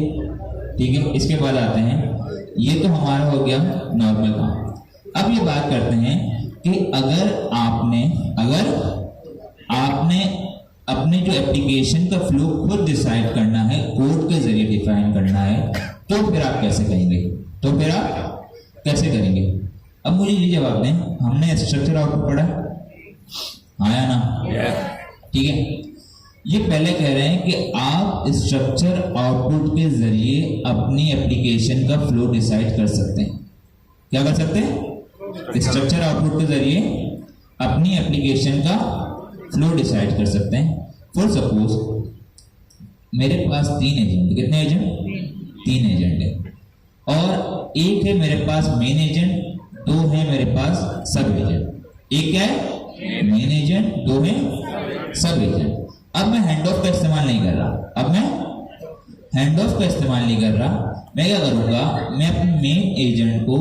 ठीक है, इसके बाद आते हैं, ये तो हमारा हो गया नॉर्मल काम। अब ये बात करते हैं कि अगर आपने अपने जो एप्लीकेशन का फ्लो खुद डिसाइड करना है, कोड के जरिए डिफाइन करना है, तो फिर आप कैसे करेंगे? अब मुझे ये जवाब दें, हमने स्ट्रक्चर आउटपुट पढ़ा, हाँ या ना? ठीक है, ये पहले कह रहे हैं कि आप स्ट्रक्चर आउटपुट के जरिए अपनी एप्लीकेशन का फ्लो डिसाइड कर सकते हैं। क्या कर सकते हैं? स्ट्रक्चर आउटपुट के जरिए अपनी एप्लीकेशन का फ्लो डिसाइड कर सकते हैं। फॉर सपोज मेरे पास 3 एजेंट, कितने एजेंट? 3 एजेंट है, और एक है मेरे पास मेन एजेंट, 2 है मेरे पास सब एजेंट। एक क्या है? मेन एजेंट, 2 है सब एजेंट। अब मैं हैंड ऑफ का इस्तेमाल नहीं कर रहा, मैं क्या करूंगा, मैं अपने मेन एजेंट को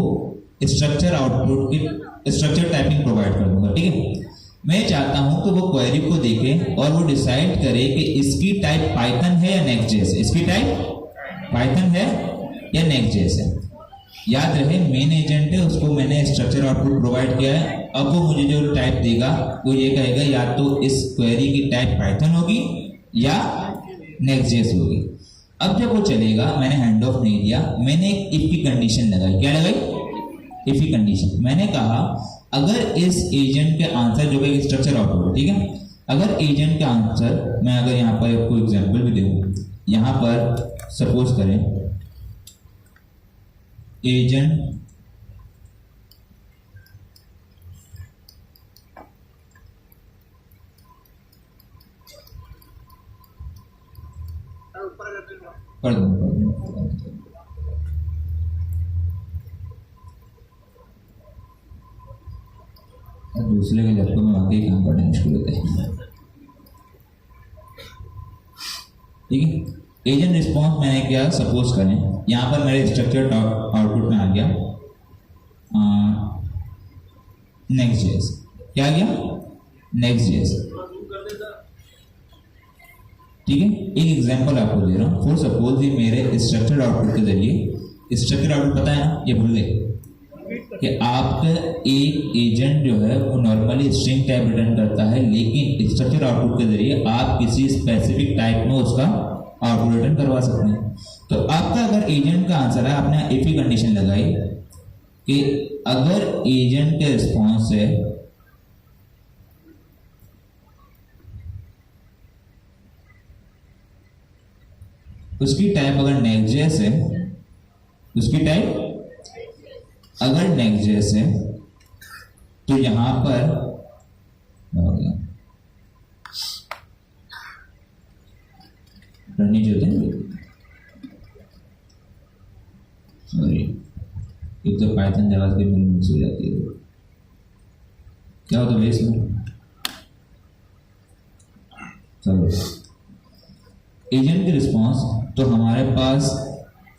स्ट्रक्चर आउटपुट की स्ट्रक्चर टाइपिंग प्रोवाइड कर दूंगा। ठीक है, मैं चाहता हूं कि वो क्वेरी को देखे और वो डिसाइड करे कि इसकी टाइप पाइथन है या नेक्स्ट.जेएस है, इसकी टाइप पाइथन है या नेक्स्ट.जेएस है। याद रहे, मेन एजेंट है, उसको मैंने स्ट्रक्चर आउटपुट प्रोवाइड किया है। अब वो मुझे जो टाइप देगा वो ये कहेगा या तो इस क्वेरी की टाइप पाइथन होगी या नेक्स्ट.जेएस होगी। अब जब वो चलेगा, मैंने हैंड ऑफ नहीं दिया, मैंने एक इफ की कंडीशन लगाई। क्या लगाई? इफ की कंडीशन। मैंने कहा अगर इस एजेंट के आंसर जो कि स्ट्रक्चर आउटपुट, ठीक है, अगर एजेंट का आंसर, मैं अगर यहाँ पर आपको एग्जांपल भी दूं, यहाँ पर सपोज करें एजेंट ऊपर कर देंगे। पढ़ दूँ। दूसरे के लैपटॉप में वाकई काम करना मुश्किल होता है। ठीक है, एजेंट रिस्पॉन्स मैंने क्या सपोज करें, यहाँ पर मेरे स्ट्रक्चर आउटपुट में आ गया नेक्स्ट जेएस। क्या आ गया? Next JS. ठीक है, एक एग्जांपल आपको दे रहा हूँ। फॉर सपोज ये मेरे स्ट्रक्चर आउटपुट के जरिए, स्ट्रक्चर आउटपुट पता है ना, ये भूल गए कि आपका एक एजेंट जो है वो नॉर्मली स्ट्रिंग टाइप रिटर्न करता है, लेकिन स्ट्रक्चर आउटपुट के जरिए आप किसी स्पेसिफिक टाइप में उसका आउटपुट रिटर्न करवा सकते हैं। तो आपका अगर एजेंट का आंसर है, आपने इफ ही कंडीशन लगाई कि अगर एजेंट के रिस्पॉन्स है उसकी टाइप अगर नेक्स्ट.जेएस है, उसकी टाइप अगर नेक्स्ट.जेएस है, तो यहां पर रनिंग जो होते हैं, सॉरी एक तो पाइथन जावास्क्रिप्ट में मिक्स हो जाती है। क्या होता है इसमें? चलो एजेंट के रिस्पॉन्स, तो हमारे पास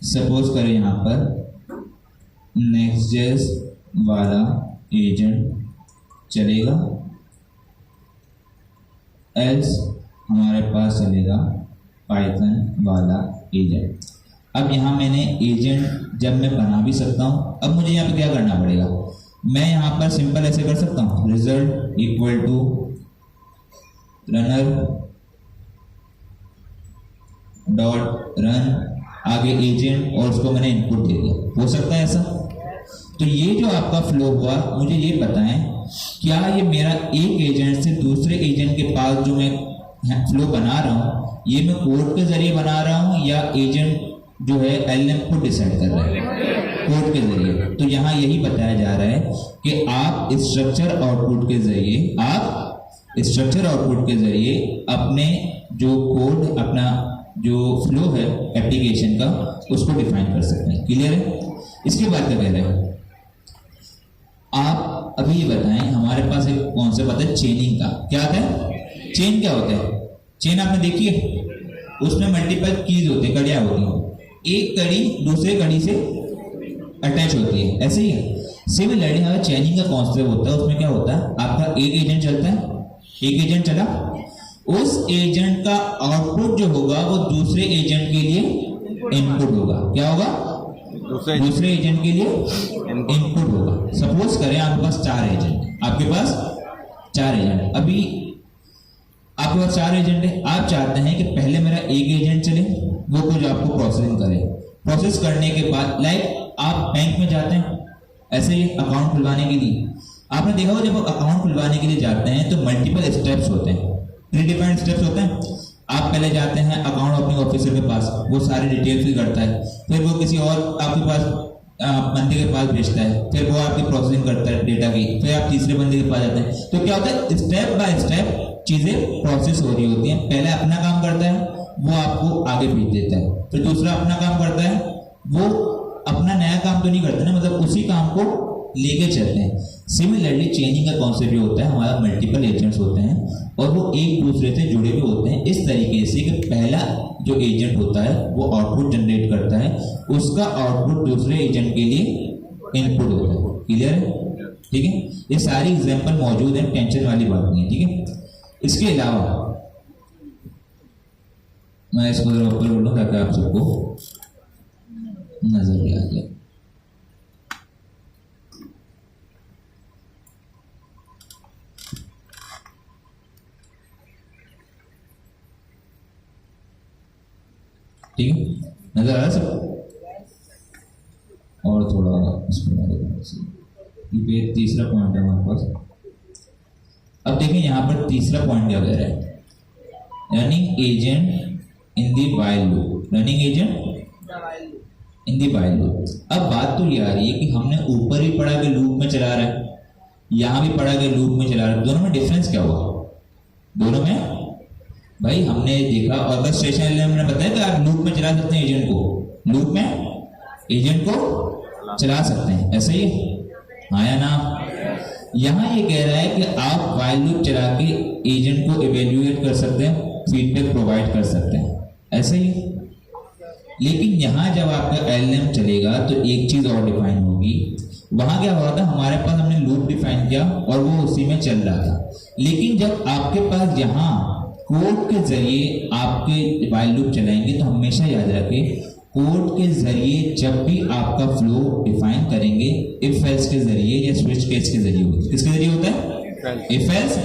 सपोज करें यहाँ पर नेक्स्ट.जेएस वाला एजेंट चलेगा, एल्स हमारे पास चलेगा पाइथन वाला एजेंट। अब यहाँ मैंने एजेंट जब मैं बना भी सकता हूँ, अब मुझे यहाँ पे क्या करना पड़ेगा, मैं यहाँ पर सिंपल ऐसे कर सकता हूँ, result equal to runner dot run, आगे एजेंट और उसको मैंने इनपुट दे दिया। हो सकता है ऐसा? तो ये जो आपका फ्लो हुआ, मुझे ये बताएं क्या ये मेरा एक एजेंट से दूसरे एजेंट के पास जो मैं फ्लो बना रहा हूँ, ये मैं कोड के जरिए बना रहा हूँ या एजेंट जो है एलएम को डिसाइड कर रहा है कोड के जरिए? तो यहाँ यही बताया जा रहा है कि आप स्ट्रक्चर आउटपुट के जरिए, आप स्ट्रक्चर आउटपुट के जरिए अपने जो कोड, अपना जो फ्लो है एप्लीकेशन का, उसको डिफाइन कर सकते हैं। क्लियर है? इसके बाद क्या कह रहे हैं आप? अभी ये बताएं, हमारे पास एक कॉन्सेप्ट आता है चेनिंग का। क्या आता है? चेन क्या होता है? चेन आपने देखी है, उसमें मल्टीपल कीज होते हैं, कड़ियां होती हैं, एक कड़ी दूसरे कड़ी से अटैच होती है, ऐसे ही है। सिमिलरली हमारा चेनिंग का कॉन्सेप्ट होता है, उसमें क्या होता है, आपका एक एजेंट चलता है, एक एजेंट चला, उस एजेंट का आउटपुट जो होगा वो दूसरे एजेंट के लिए इनपुट होगा। क्या होगा? दूसरे एजेंट के लिए इनपुट होगा। सपोज करें आपके पास 4 एजेंट, आपके पास 4 एजेंट, अभी आपके पास 4 एजेंट है, आप चाहते हैं कि पहले मेरा एक एजेंट चले, वो कुछ आपको प्रोसेसिंग करे, प्रोसेस करने के बाद लाइक आप बैंक में जाते हैं ऐसे ही अकाउंट खुलवाने के लिए, आपने देखा होगा जब अकाउंट खुलवाने के लिए जाते हैं तो मल्टीपल स्टेप्स होते हैं, प्रीडिफाइंड स्टेप्स होते हैं। आप पहले जाते हैं अकाउंट ओपनिंग ऑफिसर के पास, वो सारी डिटेल फिल करता है, फिर वो किसी और आपके पास बंदे के पास भेजता है, फिर वो आपकी प्रोसेसिंग करता है डेटा की, फिर आप तीसरे बंदे के पास जाते हैं। तो क्या होता है, स्टेप बाय स्टेप चीजें प्रोसेस हो रही होती हैं। पहले अपना काम करता है, वो आपको आगे भेज देता है, फिर दूसरा अपना काम करता है, वो अपना नया काम तो नहीं करता ना, मतलब उसी काम को लेके चलते हैं। सिमिलरली चेंजिंग का कॉन्सेप्ट जो होता है, हमारा मल्टीपल एजेंट्स होते हैं और वो एक दूसरे से जुड़े हुए होते हैं इस तरीके से कि पहला जो एजेंट होता है वो आउटपुट जनरेट करता है, उसका आउटपुट दूसरे एजेंट के लिए इनपुट होता है। क्लियर है? ठीक है, ये सारी एग्जांपल मौजूद है, टेंशन वाली बात नहीं है। ठीक है, इसके अलावा मैं इसको जरा ऊपर बोलूँ ताकि आप सबको नजर भी आ जाए। ठीक है, नजर आ रहा है सब? और थोड़ा ये तीसरा पॉइंट है हमारे पास। अब देखिए यहाँ पर तीसरा पॉइंट क्या कह रहा है, running agent in the while loop, running agent in the while loop. अब बात तो ये आ रही है कि हमने ऊपर भी पढ़ा कि लूप में चला रहा है, यहाँ भी पढ़ा कि लूप में चला रहा है, दोनों में डिफरेंस क्या हुआ? दोनों में भाई हमने देखा ऑर्केस्ट्रेशन हमने बताया कि आप लूप में चला सकते हैं एजेंट को, लूप में एजेंट को चला सकते हैं, ऐसा ही है हाँ या ना। यहां ये कह रहा है कि आप वाइल लूप चला के एजेंट को इवेल्युएट कर सकते हैं, फीडबैक प्रोवाइड कर सकते हैं, ऐसे ही। लेकिन यहां जब आपका एलएम चलेगा तो एक चीज और डिफाइन होगी। वहां क्या हुआ था, हमारे पास हमने लूप डिफाइन किया और वो उसी में चल रहा था। लेकिन जब आपके पास यहाँ कोड के जरिए आपके वाइल लूप चलाएंगे तो हमेशा याद रखें, कोड के जरिए जब भी आपका फ्लो डिफाइन करेंगे इफ एल्स के जरिए या स्विच केस के जरिए होता है। किसके जरिए होता है? इफ एल्स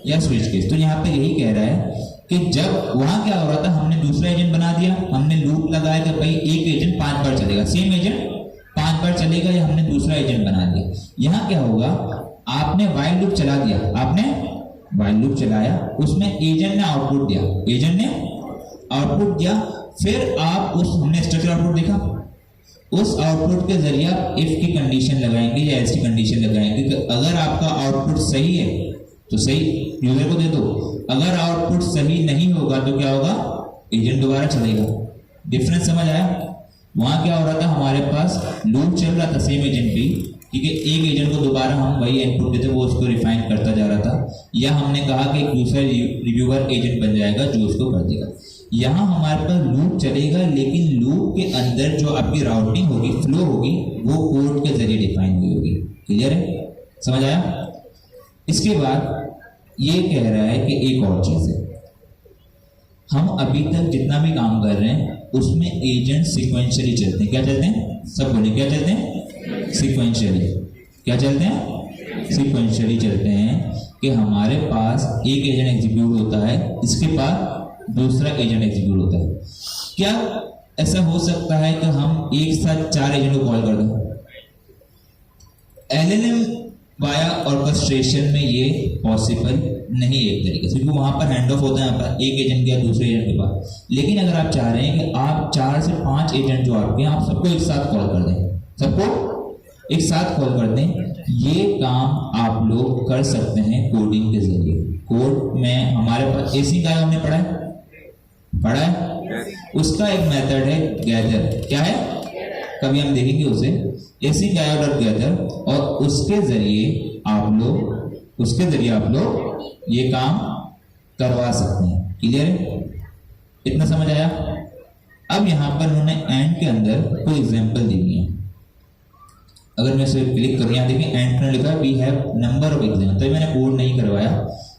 या स्विच केस। तो यहाँ पे यही कह रहा है कि जब वहां क्या हो रहा था, हमने दूसरा एजेंट बना दिया, हमने लूप लगाया कि भाई एक एजेंट 5 बार चलेगा, सेम एजेंट 5 बार चलेगा, या हमने दूसरा एजेंट बना दिया। यहाँ क्या होगा, आपने वाइल लूप चला दिया, आपने वाइल लूप चलाया, उसमें एजेंट ने आउटपुट दिया, एजेंट ने आउटपुट दिया, फिर आप उस हमने स्ट्रक्चर आउटपुट देखा, उस आउटपुट के जरिए आप इफ की कंडीशन लगाएंगे या एल्स की कंडीशन लगाएंगे कि अगर आपका आउटपुट सही है तो सही यूजर को दे दो, अगर आउटपुट सही नहीं होगा तो क्या होगा, एजेंट दोबारा चलेगा। डिफरेंस समझ आया? वहां क्या हो रहा था, हमारे पास लूप चल रहा था सेम एजेंट भी, ठीक है, एक एजेंट को दोबारा हम वही इनपुट देते, वो उसको रिफाइन करता जा रहा था, या हमने कहा कि एक दूसरा रिव्यूअर एजेंट बन जाएगा जो उसको कर देगा। यहाँ हमारे पास लूप चलेगा, लेकिन लूप के अंदर जो आपकी राउटिंग होगी, फ्लो होगी, वो कोड के जरिए डिफाइन हुई होगी। क्लियर है? समझ आया? इसके बाद ये कह रहा है कि एक और चीज है, हम अभी तक जितना भी काम कर रहे हैं उसमें एजेंट सिक्वेंशियली चलते हैं। क्या चलते हैं? सब बोले क्या चलते हैं? सिक्वेंशियली। क्या चलते हैं? सिक्वेंशियली चलते हैं कि हमारे पास एक एजेंट एग्जीक्यूट होता है, इसके बाद दूसरा एजेंट एग्जीक्यूट होता है। क्या ऐसा हो सकता है कि हम एक साथ 4 एजेंट को कॉल कर दें? एलएलएम वाया ऑर्केस्ट्रेशन में ये पॉसिबल नहीं है एक तरीके से, क्योंकि वहां पर हैंड ऑफ होता है आपका एक एजेंट या दूसरे एजेंट के पास। लेकिन अगर आप चाह रहे हैं कि आप 4 से 5 एजेंट जो आपके हैं, आप सबको एक साथ कॉल कर दें, सबको एक साथ कॉल कर दें, ये काम आप लोग कर सकते हैं कोडिंग के जरिए। कोड में हमारे पास एसी का हमने पढ़ा है, उसका एक मेथड है गैदर। क्या है? कभी हम देखेंगे उसे, एसी गैदर, और उसके जरिए आप लोग ये काम करवा सकते हैं। क्लियर है? इतना समझ आया? अब यहां पर उन्होंने एंड के अंदर कोई एग्जांपल दी है। अगर मैं इसे क्लिक करूं, यहां देखिए एंड पर लिखा है we have number of example. तो मैंने कोड नहीं करवाया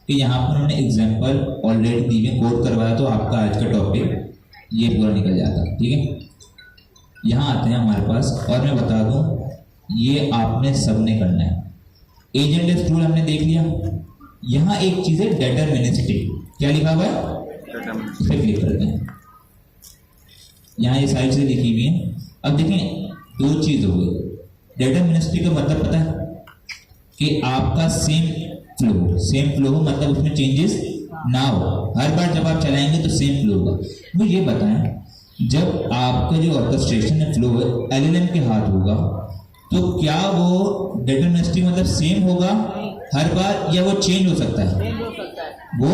कि यहाँ पर उन्होंने एग्जांपल ऑलरेडी दी है, कोड करवाया तो आपका आज का टॉपिक ये पूरा निकल जाता। ठीक है, यहाँ आते हैं हमारे पास, और मैं बता दूं ये आपने सबने करना है। एजेंट टूल हमने देख लिया। यहाँ एक चीज है डिटरमिनिस्टिक। क्या लिखा हुआ है? इसे क्लिक करते हैं। यहाँ ये सारी चीजें लिखी हुई हैं। अब देखें, 2 चीज हो गई। डिटरमिनिस्टिक का मतलब पता है कि आपका सेम फ्लो हो, मतलब उसमें चेंजेस ना हो। हर बार जब आप चलाएंगे तो सेम फ्लो होगा। मुझे ये बताएं, जब आपका जो ऑर्केस्ट्रेशन में फ्लो है एलएलएम के हाथ होगा, तो क्या वो डिटरमिनिस्टिक मतलब सेम होगा हर बार, या वो चेंज हो सकता है? वो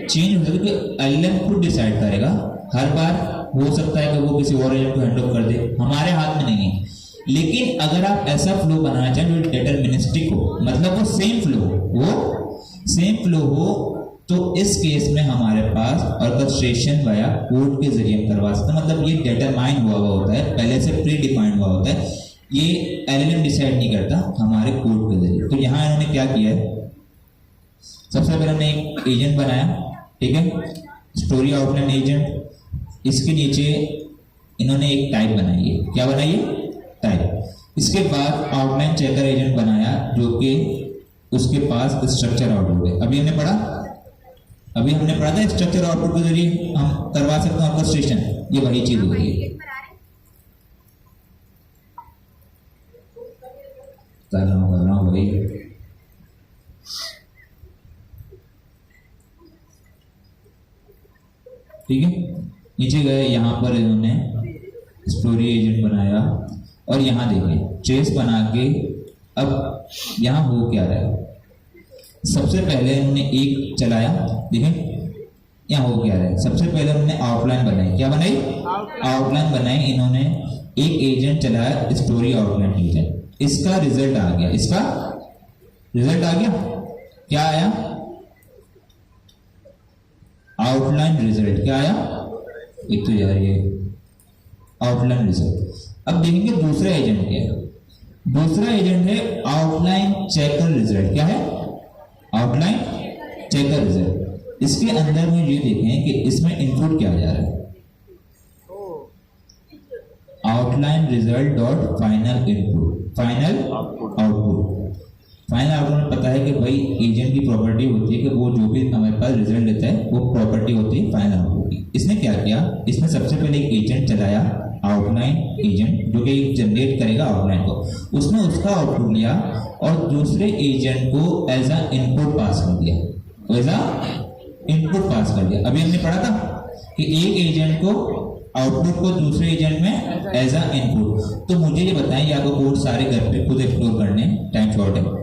चेंज हो सकता है, क्योंकि एलएलएम खुद डिसाइड करेगा। हर बार हो सकता है कि वो किसी और एजेंट को हैंड ऑफ कर दे, हमारे हाथ में नहीं है। लेकिन अगर आप ऐसा फ्लो बनाना चाहें जो डिटरमिनिस्टिक हो, मतलब वो सेम फ्लो हो, तो इस केस में हमारे पास ऑर्केस्ट्रेशन वाया कोड के जरिए हम करवा सकते हैं। मतलब ये डिटरमाइन हुआ होता है, पहले से प्री डिफाइंड हुआ होता है, ये एलएलएम डिसाइड नहीं करता, हमारे कोड के जरिए। तो यहाँ इन्होंने क्या किया है, सबसे पहले हमने एक एजेंट बनाया, ठीक है, स्टोरी आउटलाइन एजेंट। इसके नीचे इन्होंने एक टाइप बनाई है। क्या बनाई है? टाइप। इसके बाद आउटलाइन चेकर एजेंट बनाया, जो कि उसके पास स्ट्रक्चर आउटपुट है। अभी हमने पढ़ा था स्ट्रक्चर आउटपुट के जरिए हम करवा सकते हैं ऑर्केस्ट्रेशन। ये वही चीज हो रही है। कर रहा हूं भाई। ठीक है, नीचे गए, यहां पर इन्होंने स्टोरी एजेंट बनाया, और यहां देखें ट्रेस बना के। अब यहां हो क्या रहा है, सबसे पहले इन्होंने एक चलाया, देखें यहाँ हो क्या रहा है, सबसे पहले उन्होंने आउटलाइन बनाई, क्या बनाई, आउटलाइन बनाई इन्होंने, एक एजेंट चलाया स्टोरी आउटलाइन एजेंट, इसका रिजल्ट आ गया, इसका रिजल्ट आ गया, क्या आया, आउटलाइन रिजल्ट, क्या आया, एक तो यार ये आउटलाइन रिजल्ट। अब देखेंगे दूसरा एजेंट क्या है, दूसरा एजेंट है आउटलाइन चेकर रिजल्ट, क्या है, आउटलाइन चेकर रिजल्ट। इसके अंदर में ये देखें कि इसमें इनपुट क्या जा रहा है, outline result dot final input, final output. Final output में पता है कि भाई एजेंट की प्रॉपर्टी होती है कि वो जो भी हमारे पास रिजल्ट देता है वो प्रॉपर्टी होती है फाइनल आउटपुट की। इसने क्या किया, इसने सबसे पहले एक एजेंट चलाया, आउटलाइन एजेंट, जो कि जनरेट करेगा आउटलाइन को, उसने उसका आउटपुट लिया और दूसरे एजेंट को एज अ इनपुट पास कर दिया, एज अ इनपुट पास कर दिया। अभी हमने पढ़ा था कि एक एजेंट को आउटपुट को दूसरे एजेंट में एज अ इनपुट। तो मुझे ये बताएं, या तो कोड सारे घर पे खुद एक्सप्लोर करने, टाइम शॉर्ट है।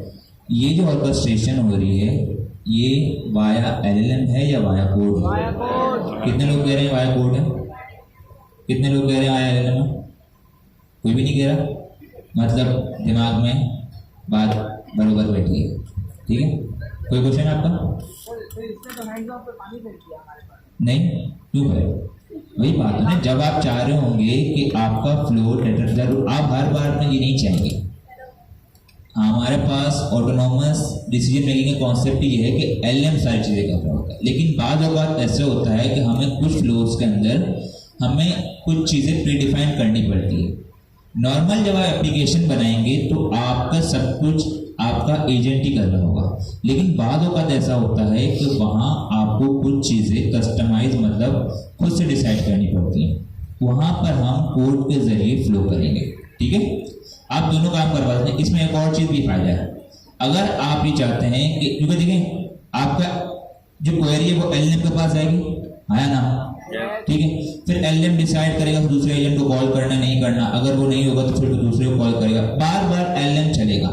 ये जो ऑर्केस्ट्रेशन हो रही है ये वाया एलएलएम है या वाया कोड है? कितने लोग कह रहे हैं वाया कोड है, कितने लोग कह रहे हैं वाया एलएलएम है? कोई भी नहीं कह रहा, मतलब दिमाग में बात बरोबर बैठी है, ठीक है। कोई क्वेश्चन आपका? नहीं, क्यों है वही बात है ना, जब आप चाह रहे होंगे कि आपका फ्लो जरूर, आप हर बार में ये नहीं चाहेंगे। हमारे पास ऑटोनॉमस डिसीजन मेकिंग का कॉन्सेप्ट ये है कि एलएम सारी चीज़ें कर रहा होता है, लेकिन बाद औक़ात ऐसे होता है कि हमें कुछ फ्लोज के अंदर हमें कुछ चीज़ें प्रीडिफाइन करनी पड़ती है। नॉर्मल जब आप एप्लीकेशन बनाएंगे तो आपका सब कुछ आपका एजेंट ही कर रहा होगा, लेकिन बाद औक़ात ऐसा होता है कि वहाँ आपको कुछ चीज़ें कस्टमाइज मतलब खुद से डिसाइड करनी पड़ती हैं, वहाँ पर हम कोड के ज़रिए फ्लो करेंगे, ठीक है। आप दोनों काम करवा सकते हैं। इसमें एक और चीज़ भी फायदा है, अगर आप ये चाहते हैं कि, क्योंकि देखें आपका जो क्वेरी है वो एलएम के पास आएगी, आया ना, ठीक है। फिर एलएम डिसाइड करेगा तो दूसरे एजेंट को कॉल करना नहीं करना, अगर वो नहीं होगा तो फिर तो दूसरे को कॉल करेगा, बार बार एलएम चलेगा,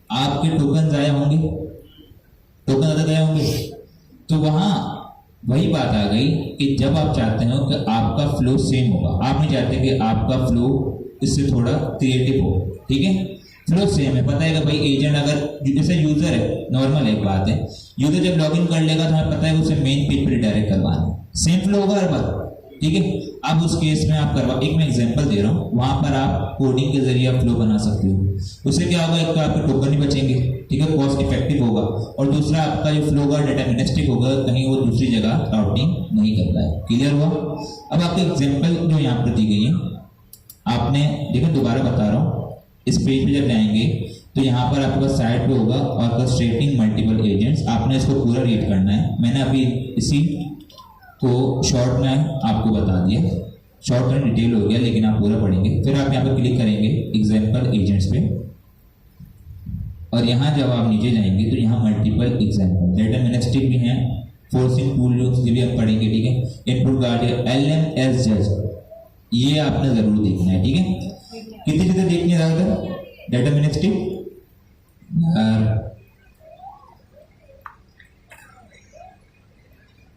आपके टोकन ज़ाया होंगे, टोकन ज़्यादा गए होंगे। तो वहाँ वही बात आ गई कि जब आप चाहते हो कि आपका फ्लो सेम होगा, आप नहीं चाहते कि आपका फ्लो इससे थोड़ा क्रिएटिव हो, ठीक है, फ्लो सेम है। पता है कि भाई एजेंट अगर जैसे यूजर है, नॉर्मल एक बात है, यूजर जब लॉगिन कर लेगा तो हमें पता है उसे मेन पेज पर डायरेक्ट करवाना, सेम फ्लो होगा हर बार, ठीक है। अब उस केस में आप करवा, एक मैं एग्जांपल दे रहा हूँ, वहां पर आप कोडिंग के जरिए आप फ्लो बना सकते हो। उससे क्या होगा, एक तो आपके टोकन ही बचेंगे, ठीक है, कॉस्ट इफेक्टिव होगा, और दूसरा आपका जो फ्लो होगा डिटरमिनिस्टिक होगा, कहीं वो दूसरी जगह राउटिंग नहीं करता है। क्लियर हुआ? अब आपके एग्जाम्पल जो यहाँ पर दी गई है, आपने देखा, दोबारा बता रहा हूँ, इस पेज पे जब जाएंगे तो यहाँ पर आपके पास साइड पे होगा ऑर्केस्ट्रेटिंग मल्टीपल एजेंट्स, आपने इसको पूरा रीड करना है। मैंने अभी इसी को शॉर्ट में आपको बता दिया, शॉर्ट में डिटेल हो गया, लेकिन आप पूरा पढ़ेंगे। फिर आप यहाँ पर क्लिक करेंगे एग्जाम्पल एजेंट्स पे, और यहाँ जब आप नीचे जाएंगे तो यहाँ मल्टीपल एग्जाम्पल डिटरमिनिस्टिक भी हैं, फोर्सिंग टूल भी हम पढ़ेंगे, ठीक है। इनपुट गार्डियन, एलएमएस जज, ये आपने जरूर देखना है, ठीक है। कितनी चीजें देखनी है ज्यादातर, डिटरमिनिस्टिक,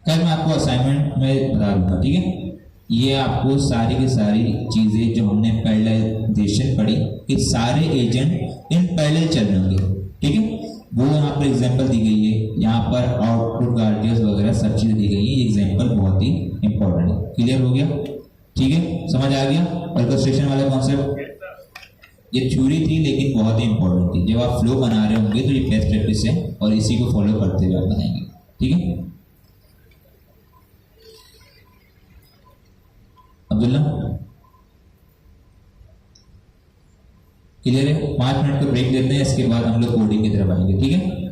कल मैं आपको असाइनमेंट में बता दूंगा, ठीक है। ये आपको सारी की सारी चीजें जो हमने पैरेललाइजेशन पढ़ी कि सारे एजेंट इन पैरेलल चल रहे होंगे, ठीक है, वो यहाँ पर एग्जांपल दी गई है, यहाँ पर आउटपुट गार्डियंस वगैरह सब चीजें दी गई है। ये एग्जांपल बहुत ही इंपॉर्टेंट है। क्लियर हो गया? ठीक है, समझ आ गया ऑर्केस्ट्रेशन वाला कॉन्सेप्ट? ये थ्योरी थी लेकिन बहुत ही इंपॉर्टेंट थी। जब आप फ्लो बना रहे होंगे तो ये बेस्ट प्रैक्टिस है और इसी को फॉलो करते हुए आप बनाएंगे, ठीक है। अब्दुल्ला क्लियर है? 5 मिनट का ब्रेक लेते हैं, इसके बाद हम लोग कोडिंग की तरफ आएंगे, ठीक है।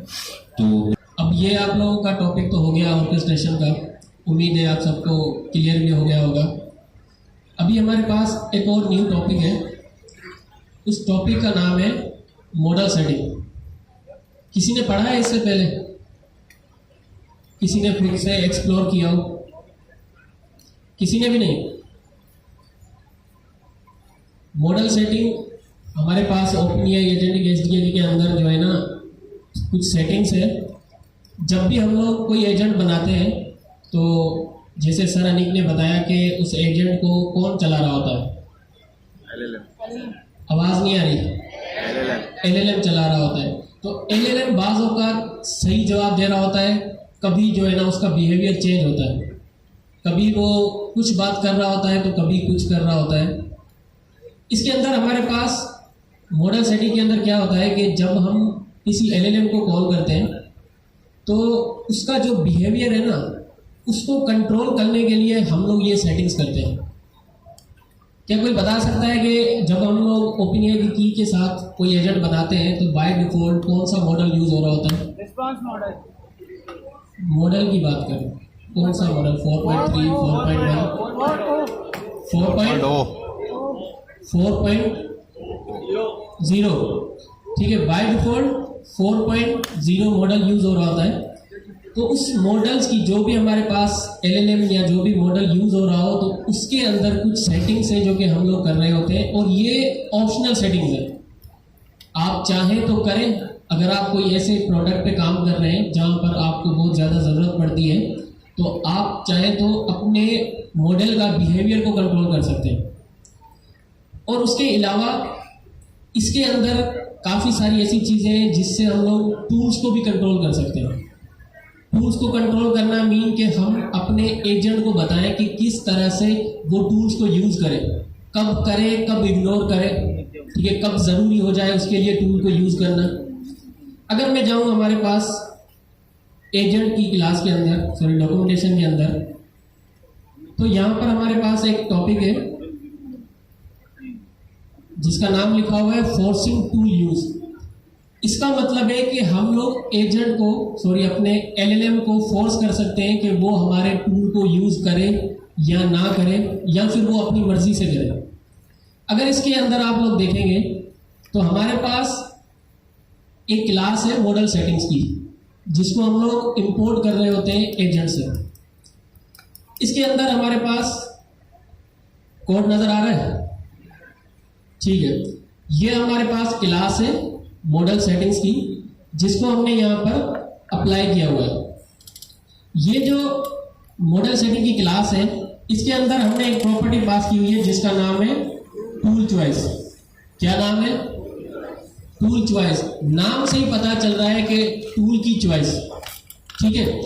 तो अब ये आप लोगों का टॉपिक तो हो गया ऑर्केस्ट्रेशन का, उम्मीद है आप सबको क्लियर भी हो गया होगा। अभी हमारे पास एक और न्यू टॉपिक है, उस टॉपिक का नाम है मॉडल सेटिंग। किसी ने पढ़ा है इससे पहले? किसी ने खुद से एक्सप्लोर किया हो? किसी ने भी नहीं? मॉडल सेटिंग हमारे पास ओपनएआई एजेंटिक एसडीएल के अंदर जो है ना कुछ सेटिंग्स है। जब भी हम लोग कोई एजेंट बनाते हैं तो जैसे सर अनिक ने बताया कि उस एजेंट को कौन चला रहा होता है, आवाज़ नहीं आ रही, LLM चला रहा होता है। तो LLM बाज़ औक़ात सही जवाब दे रहा होता है, कभी जो है ना उसका बिहेवियर चेंज होता है, कभी वो कुछ बात कर रहा होता है तो कभी कुछ कर रहा होता है। इसके अंदर हमारे पास मॉडल सेटिंग के अंदर क्या होता है कि जब हम किसी LLM को कॉल करते हैं तो उसका जो बिहेवियर है ना उसको कंट्रोल करने के लिए हम लोग ये सेटिंग्स करते हैं। क्या कोई बता सकता है कि जब हम लोग ओपिनियन की के साथ कोई एजेंट बनाते हैं तो बाय डिफॉल्ट कौन सा मॉडल यूज हो रहा होता है? Response model. मॉडल की बात करें, कौन सा मॉडल? 4.3, 4.0, ठीक है। बाय डिफॉल्ट 4.0 मॉडल यूज हो रहा होता है। तो उस मॉडल्स की जो भी हमारे पास LLM या जो भी मॉडल यूज हो रहा हो तो उसके अंदर कुछ सेटिंग्स हैं जो कि हम लोग कर रहे होते हैं, और ये ऑप्शनल सेटिंग्स है। आप चाहें तो करें, अगर आप कोई ऐसे प्रोडक्ट पे काम कर रहे हैं जहाँ पर आपको बहुत ज़्यादा ज़रूरत पड़ती है तो आप चाहें तो अपने मॉडल का बिहेवियर को कंट्रोल कर सकते हैं। और उसके अलावा इसके अंदर काफ़ी सारी ऐसी चीज़ें हैं जिससे हम लोग टूल्स को भी कंट्रोल कर सकते हैं। टूल्स को कंट्रोल करना मीन कि हम अपने एजेंट को बताएं कि किस तरह से वो टूल्स को यूज़ करें, कब करें, कब इग्नोर करें, ठीक है, कब ज़रूरी हो जाए उसके लिए टूल को यूज़ करना। अगर मैं जाऊँ हमारे पास एजेंट की क्लास के अंदर, सॉरी डॉक्यूमेंटेशन के अंदर, तो यहाँ पर हमारे पास एक टॉपिक है जिसका नाम लिखा हुआ है फोर्सिंग टूल यूज़। इसका मतलब है कि हम लोग एजेंट को, सॉरी अपने LLM को फोर्स कर सकते हैं कि वो हमारे टूल को यूज़ करे या ना करे, या फिर वो अपनी मर्जी से करे। अगर इसके अंदर आप लोग देखेंगे तो हमारे पास एक क्लास है मॉडल सेटिंग्स की, जिसको हम लोग इंपोर्ट कर रहे होते हैं एजेंट से। इसके अंदर हमारे पास कोड नज़र आ रहा है, ठीक है। ये हमारे पास क्लास है मॉडल सेटिंग्स की, जिसको हमने यहाँ पर अप्लाई किया हुआ है। ये जो मॉडल सेटिंग की क्लास है इसके अंदर हमने एक प्रॉपर्टी पास की हुई है जिसका नाम है टूल चॉइस। क्या नाम है? Tool choice. नाम से ही पता चल रहा है कि टूल की चॉइस, ठीक है।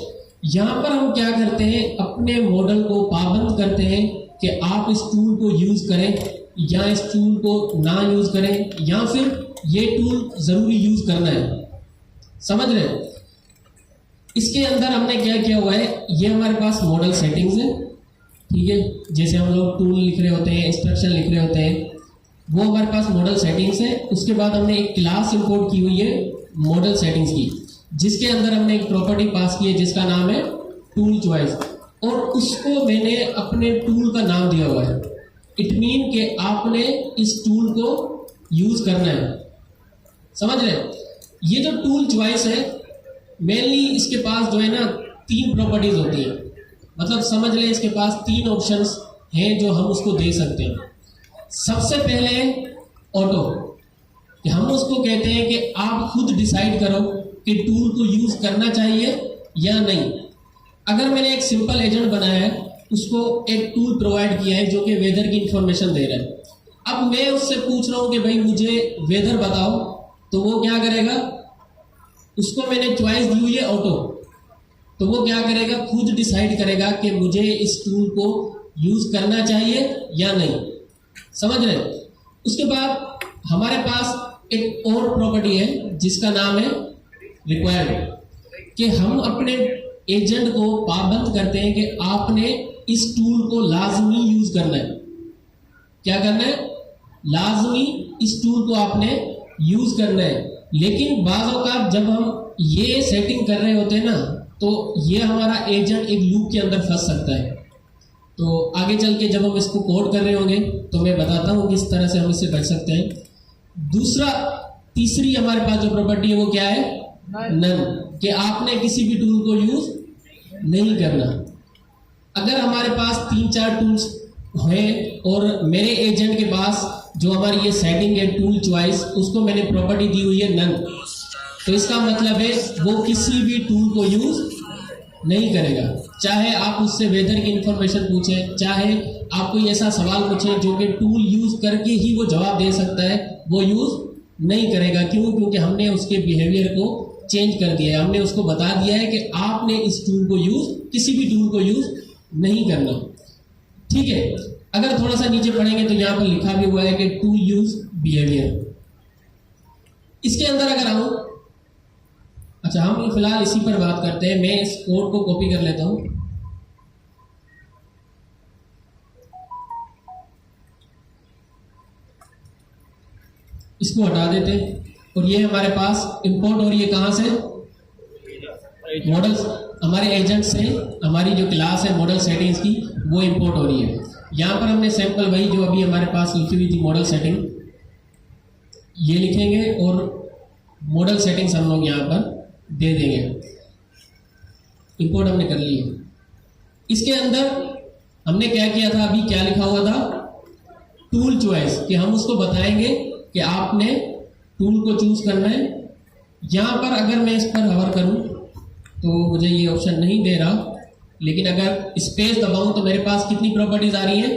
यहाँ पर हम क्या करते हैं, अपने मॉडल को पाबंद करते हैं कि आप इस टूल को यूज करें या इस टूल को ना यूज करें, या फिर ये टूल जरूरी यूज करना है। समझ रहे? इसके अंदर हमने क्या किया हुआ है, ये हमारे पास मॉडल सेटिंग्स है, ठीक है। जैसे हम लोग टूल लिख रहे होते हैं, इंस्ट्रक्शन लिख रहे होते हैं, वो हमारे पास मॉडल सेटिंग्स है। उसके बाद हमने एक क्लास इंपोर्ट की हुई है मॉडल सेटिंग्स की, जिसके अंदर हमने एक प्रॉपर्टी पास की है जिसका नाम है टूल चॉइस, और उसको मैंने अपने टूल का नाम दिया हुआ है। इट मीन कि आपने इस टूल को यूज करना है। समझ रहे? ये जो टूल चॉइस है मेनली इसके पास जो है ना 3 प्रॉपर्टीज होती है, मतलब समझ लें इसके पास 3 ऑप्शंस हैं जो हम उसको दे सकते हैं। सबसे पहले ऑटो, कि हम उसको कहते हैं कि आप खुद डिसाइड करो कि टूल को यूज करना चाहिए या नहीं। अगर मैंने एक सिंपल एजेंट बनाया है, उसको एक टूल प्रोवाइड किया है जो कि वेदर की इंफॉर्मेशन दे रहा है, अब मैं उससे पूछ रहा हूँ कि भाई मुझे वेदर बताओ, तो वो क्या करेगा, उसको मैंने चॉइस दी हुई है ऑटो, तो वो क्या करेगा, खुद डिसाइड करेगा कि मुझे इस टूल को यूज करना चाहिए या नहीं। समझ रहे? उसके बाद हमारे पास एक और प्रॉपर्टी है जिसका नाम है रिक्वायर्ड, कि हम अपने एजेंट को पाबंद करते हैं कि आपने इस टूल को लाजमी यूज करना है। क्या करना है? लाजमी इस टूल को आपने यूज करना है। लेकिन बाज़ औक़ात जब हम ये सेटिंग कर रहे होते हैं ना, तो ये हमारा एजेंट एक लूप के अंदर फंस सकता है। तो आगे चल के जब हम इसको कोड कर रहे होंगे तो मैं बताता हूँ किस तरह से हम इससे बच सकते हैं। तीसरी हमारे पास जो प्रॉपर्टी है वो क्या है? नन, कि आपने किसी भी टूल को यूज नहीं करना। अगर हमारे पास 3-4 टूल्स हैं और मेरे एजेंट के पास जो हमारी ये सेटिंग है टूल चॉइस, उसको मैंने प्रॉपर्टी दी हुई है नन, तो इसका मतलब है वो किसी भी टूल को यूज नहीं करेगा। चाहे आप उससे वेदर की इंफॉर्मेशन पूछें, चाहे आप कोई ऐसा सवाल पूछें जो कि टूल यूज़ करके ही वो जवाब दे सकता है, वो यूज़ नहीं करेगा। क्यों? क्योंकि हमने उसके बिहेवियर को चेंज कर दिया है। हमने उसको बता दिया है कि आपने इस टूल को यूज़, किसी भी टूल को यूज़ नहीं करना। ठीक है, अगर थोड़ा सा नीचे पढ़ेंगे तो यहाँ पर लिखा भी हुआ है कि टूल यूज बिहेवियर। इसके अंदर अगर आऊं, अच्छा हम फिलहाल इसी पर बात करते हैं। मैं इस कोड को कॉपी कर लेता हूं। इसको हटा देते हैं और ये हमारे पास इंपोर्ट हो रही है कहां से? मॉडल्स, हमारे एजेंट से हमारी जो क्लास है मॉडल सेटिंग्स की वो इंपोर्ट हो रही है। यहाँ पर हमने सैंपल वही जो अभी हमारे पास लिखी हुई थी मॉडल सेटिंग, ये लिखेंगे और मॉडल सेटिंग्स हम लोग यहाँ पर दे देंगे। इंपोर्ट हमने कर ली है। इसके अंदर हमने क्या किया था, अभी क्या लिखा हुआ था? टूल चॉइस, कि हम उसको बताएंगे कि आपने टूल को चूज करना है। यहाँ पर अगर मैं इस पर हवर करूँ तो मुझे ये ऑप्शन नहीं दे रहा, लेकिन अगर स्पेस दबाऊं तो मेरे पास कितनी प्रॉपर्टीज आ रही हैं?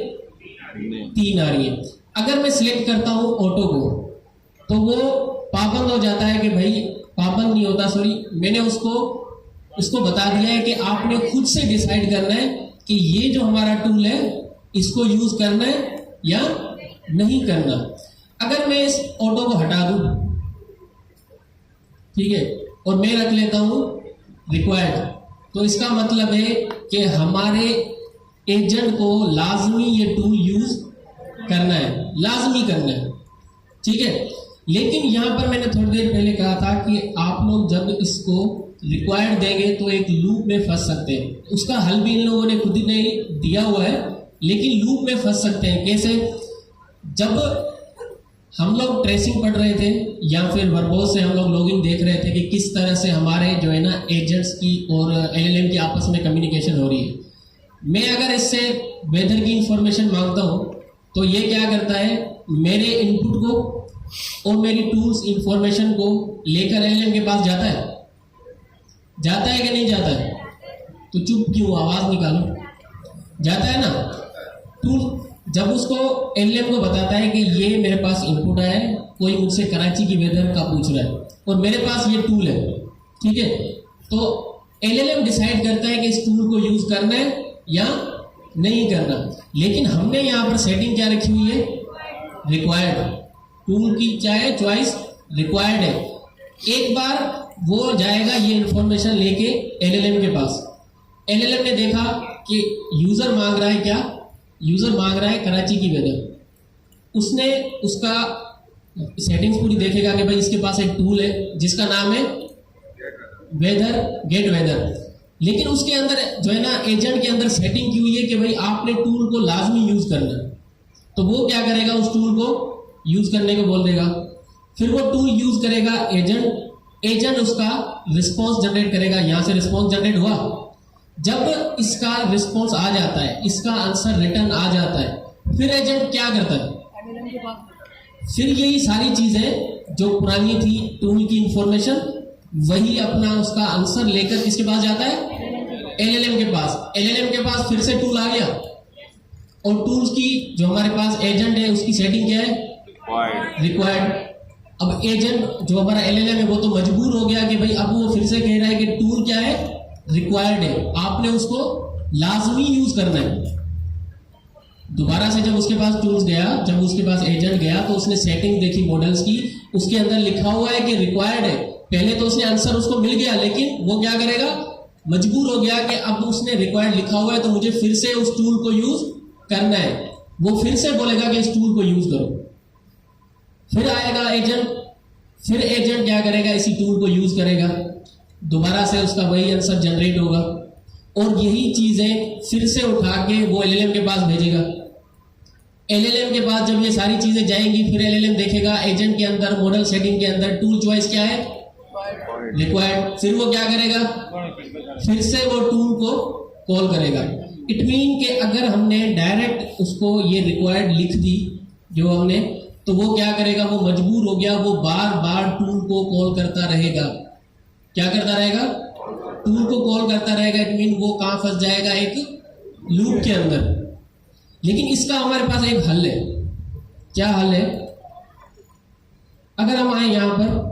3 आ रही है। अगर मैं सिलेक्ट करता हूं ऑटो को तो वो पाबंद हो जाता है कि भाई, पाबंद नहीं होता, सॉरी, मैंने उसको बता दिया है कि आपने खुद से डिसाइड करना है कि ये जो हमारा टूल है इसको यूज करना है या नहीं करना। अगर मैं इस ऑटो को हटा दूं, ठीक है, और मैं रख लेता हूं रिक्वायर्ड, तो इसका मतलब है कि हमारे एजेंट को लाजमी ये टूल यूज करना है, लाजमी करना है। ठीक है, लेकिन यहां पर मैंने थोड़ी देर पहले कहा था कि आप लोग जब इसको रिक्वायर्ड देंगे तो एक लूप में फंस सकते हैं। उसका हल भी इन लोगों ने खुद ही नहीं दिया हुआ है, लेकिन लूप में फंस सकते हैं। कैसे? जब हम लोग ट्रेसिंग पढ़ रहे थे या फिर वर्बोस से हम लोग लॉगिन देख रहे थे कि किस तरह से हमारे जो है ना एजेंट्स की और एलएलएम की आपस में कम्युनिकेशन हो रही है। मैं अगर इससे वेदर की इंफॉर्मेशन मांगता हूं तो ये क्या करता है, मेरे इनपुट को और मेरी टूल्स इंफॉर्मेशन को लेकर एलएलएम के पास जाता है कि नहीं जाता है? तो चुप क्यों, आवाज निकालो। जाता है ना। टूल जब उसको एलएलएम को बताता है कि ये मेरे पास इनपुट है, कोई मुझसे कराची की वेदर का पूछ रहा है और मेरे पास ये टूल है, ठीक है, तो एलएलएम डिसाइड करता है कि इस टूल को यूज करना है या नहीं करना। लेकिन हमने यहाँ पर सेटिंग क्या रखी हुई है? रिक्वायर्ड। टूल की क्या है? चॉइस रिक्वायर्ड है। एक बार वो जाएगा ये इंफॉर्मेशन लेके एलएलएम के पास। एलएलएम ने देखा कि यूजर मांग रहा है क्या? यूजर मांग रहा है कराची की वेदर। उसने उसका सेटिंग्स पूरी देखेगा कि भाई इसके पास एक टूल है जिसका नाम है वेदर, गेट वेदर। लेकिन उसके अंदर जो है ना एजेंट के अंदर सेटिंग की हुई है कि भाई आपने टूल को लाजमी यूज करना है। तो वो क्या करेगा? उस टूल को यूज करने को बोल देगा। फिर वो टूल यूज करेगा एजेंट उसका रिस्पॉन्स जनरेट करेगा। यहां से रिस्पॉन्स जनरेट हुआ। जब इसका रिस्पॉन्स आ जाता है, इसका आंसर रिटर्न आ जाता है, फिर एजेंट क्या करता है? फिर यही सारी चीजें जो पुरानी थी टूल की इंफॉर्मेशन, वही अपना उसका आंसर लेकर किसके पास जाता है? एलएलएम के पास। एलएलएम के पास फिर से टूल आ गया और टूल्स की जो हमारे पास एजेंट है उसकी सेटिंग क्या है? रिक्वायर्ड। अब एजेंट जो हमारा एलएलएम है वो तो मजबूर हो गया कि भाई अब वो फिर से कह रहा है कि टूल क्या है? रिक्वायर्ड है, आपने उसको लाजमी यूज करना है। दोबारा से जब उसके पास टूल्स गया, जब उसके पास एजेंट गया तो उसने सेटिंग देखी मॉडल्स की, उसके अंदर लिखा हुआ है कि रिक्वायर्ड है। पहले तो उसने आंसर उसको मिल गया, लेकिन वो क्या करेगा? मजबूर हो गया कि अब उसने रिक्वायर्ड लिखा हुआ है तो मुझे फिर से उस टूल को यूज करना है। वो फिर से बोलेगा कि इस टूल को यूज करो। फिर आएगा एजेंट, फिर एजेंट क्या करेगा? इसी टूल को यूज करेगा, दोबारा से उसका वही आंसर जनरेट होगा और यही चीजें फिर से उठा के वो एलएलएम के पास भेजेगा। एलएलएम के पास जब ये सारी चीजें जाएंगी, फिर एलएलएम देखेगा एजेंट के अंदर, मॉडल सेटिंग के अंदर टूल चॉइस क्या है? रिक्वायर्ड। फिर वो क्या करेगा? फिर से वो टूल को कॉल करेगा। इट मीन के अगर हमने डायरेक्ट उसको ये रिक्वायर्ड लिख दी जो हमने, तो वो क्या करेगा? वो मजबूर हो गया, वो बार बार टूल को कॉल करता रहेगा। क्या करता रहेगा? टूल को कॉल करता रहेगा, इट मीन वो कहाँ फंस जाएगा, एक लूप के अंदर। लेकिन इसका हमारे पास एक हल है। क्या हल है? अगर हम आए यहां पर,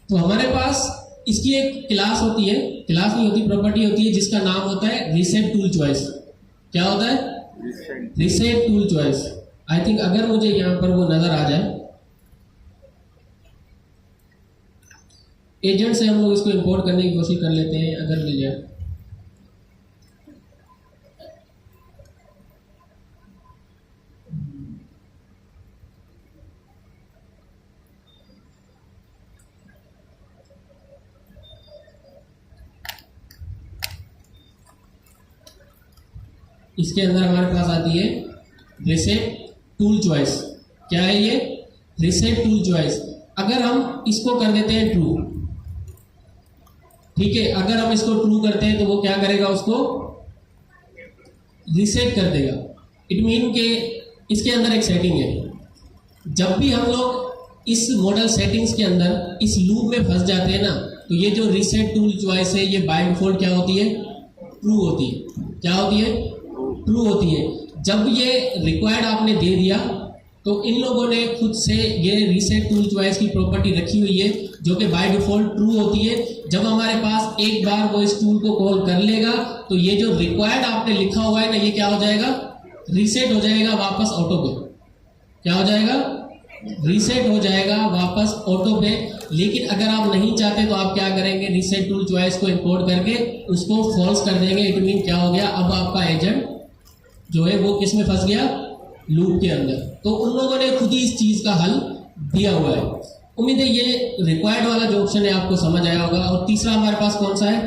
तो हमारे पास इसकी एक क्लास होती है, क्लास नहीं होती, प्रॉपर्टी होती है, जिसका नाम होता है रीसेट टूल चॉइस। क्या होता है? Reset tool choice. I think अगर मुझे यहां पर वो नजर आ जाए, एजेंट से हम लोग इसको इंपोर्ट करने की कोशिश कर लेते हैं, अगर मिल जाए। इसके अंदर हमारे पास आती है रीसेट टूल चॉइस। क्या है ये? Reset tool choice. अगर हम इसको कर देते हैं ट्रू, ठीक है, अगर हम इसको ट्रू करते हैं तो वो क्या करेगा? उसको रीसेट कर देगा। इट मीन के इसके अंदर एक सेटिंग है, जब भी हम लोग इस मॉडल सेटिंग्स के अंदर इस लूप में फंस जाते हैं ना, तो ये जो रीसेट टूल चॉइस है ये बाय डिफॉल्ट क्या होती है? ट्रू होती है। क्या होती है? ट्रू होती है। जब ये रिक्वायर्ड आपने दे दिया तो इन लोगों ने खुद से ये रीसेट टूल चॉइस की प्रॉपर्टी रखी हुई है, जो कि बाय डिफॉल्ट ट्रू होती है। जब हमारे पास एक बार वो इस टूल को कॉल कर लेगा तो ये जो रिक्वायर्ड आपने लिखा हुआ है ना, ये क्या हो जाएगा? रीसेट हो जाएगा वापस ऑटो पे। क्या हो जाएगा? रीसेट हो जाएगा वापस ऑटो पे। लेकिन अगर आप नहीं चाहते तो आप क्या करेंगे? रीसेट टूल चॉइस को इंपोर्ट करके उसको फॉल्स कर देंगे। इट मीन क्या हो गया? अब आपका एजेंट जो है वो किस में फंस गया? लूप के अंदर। तो उन लोगों ने खुद ही इस चीज का हल दिया हुआ है। उम्मीद है ये रिक्वायर्ड वाला जो ऑप्शन है आपको समझ आया होगा। और तीसरा हमारे पास कौन सा है?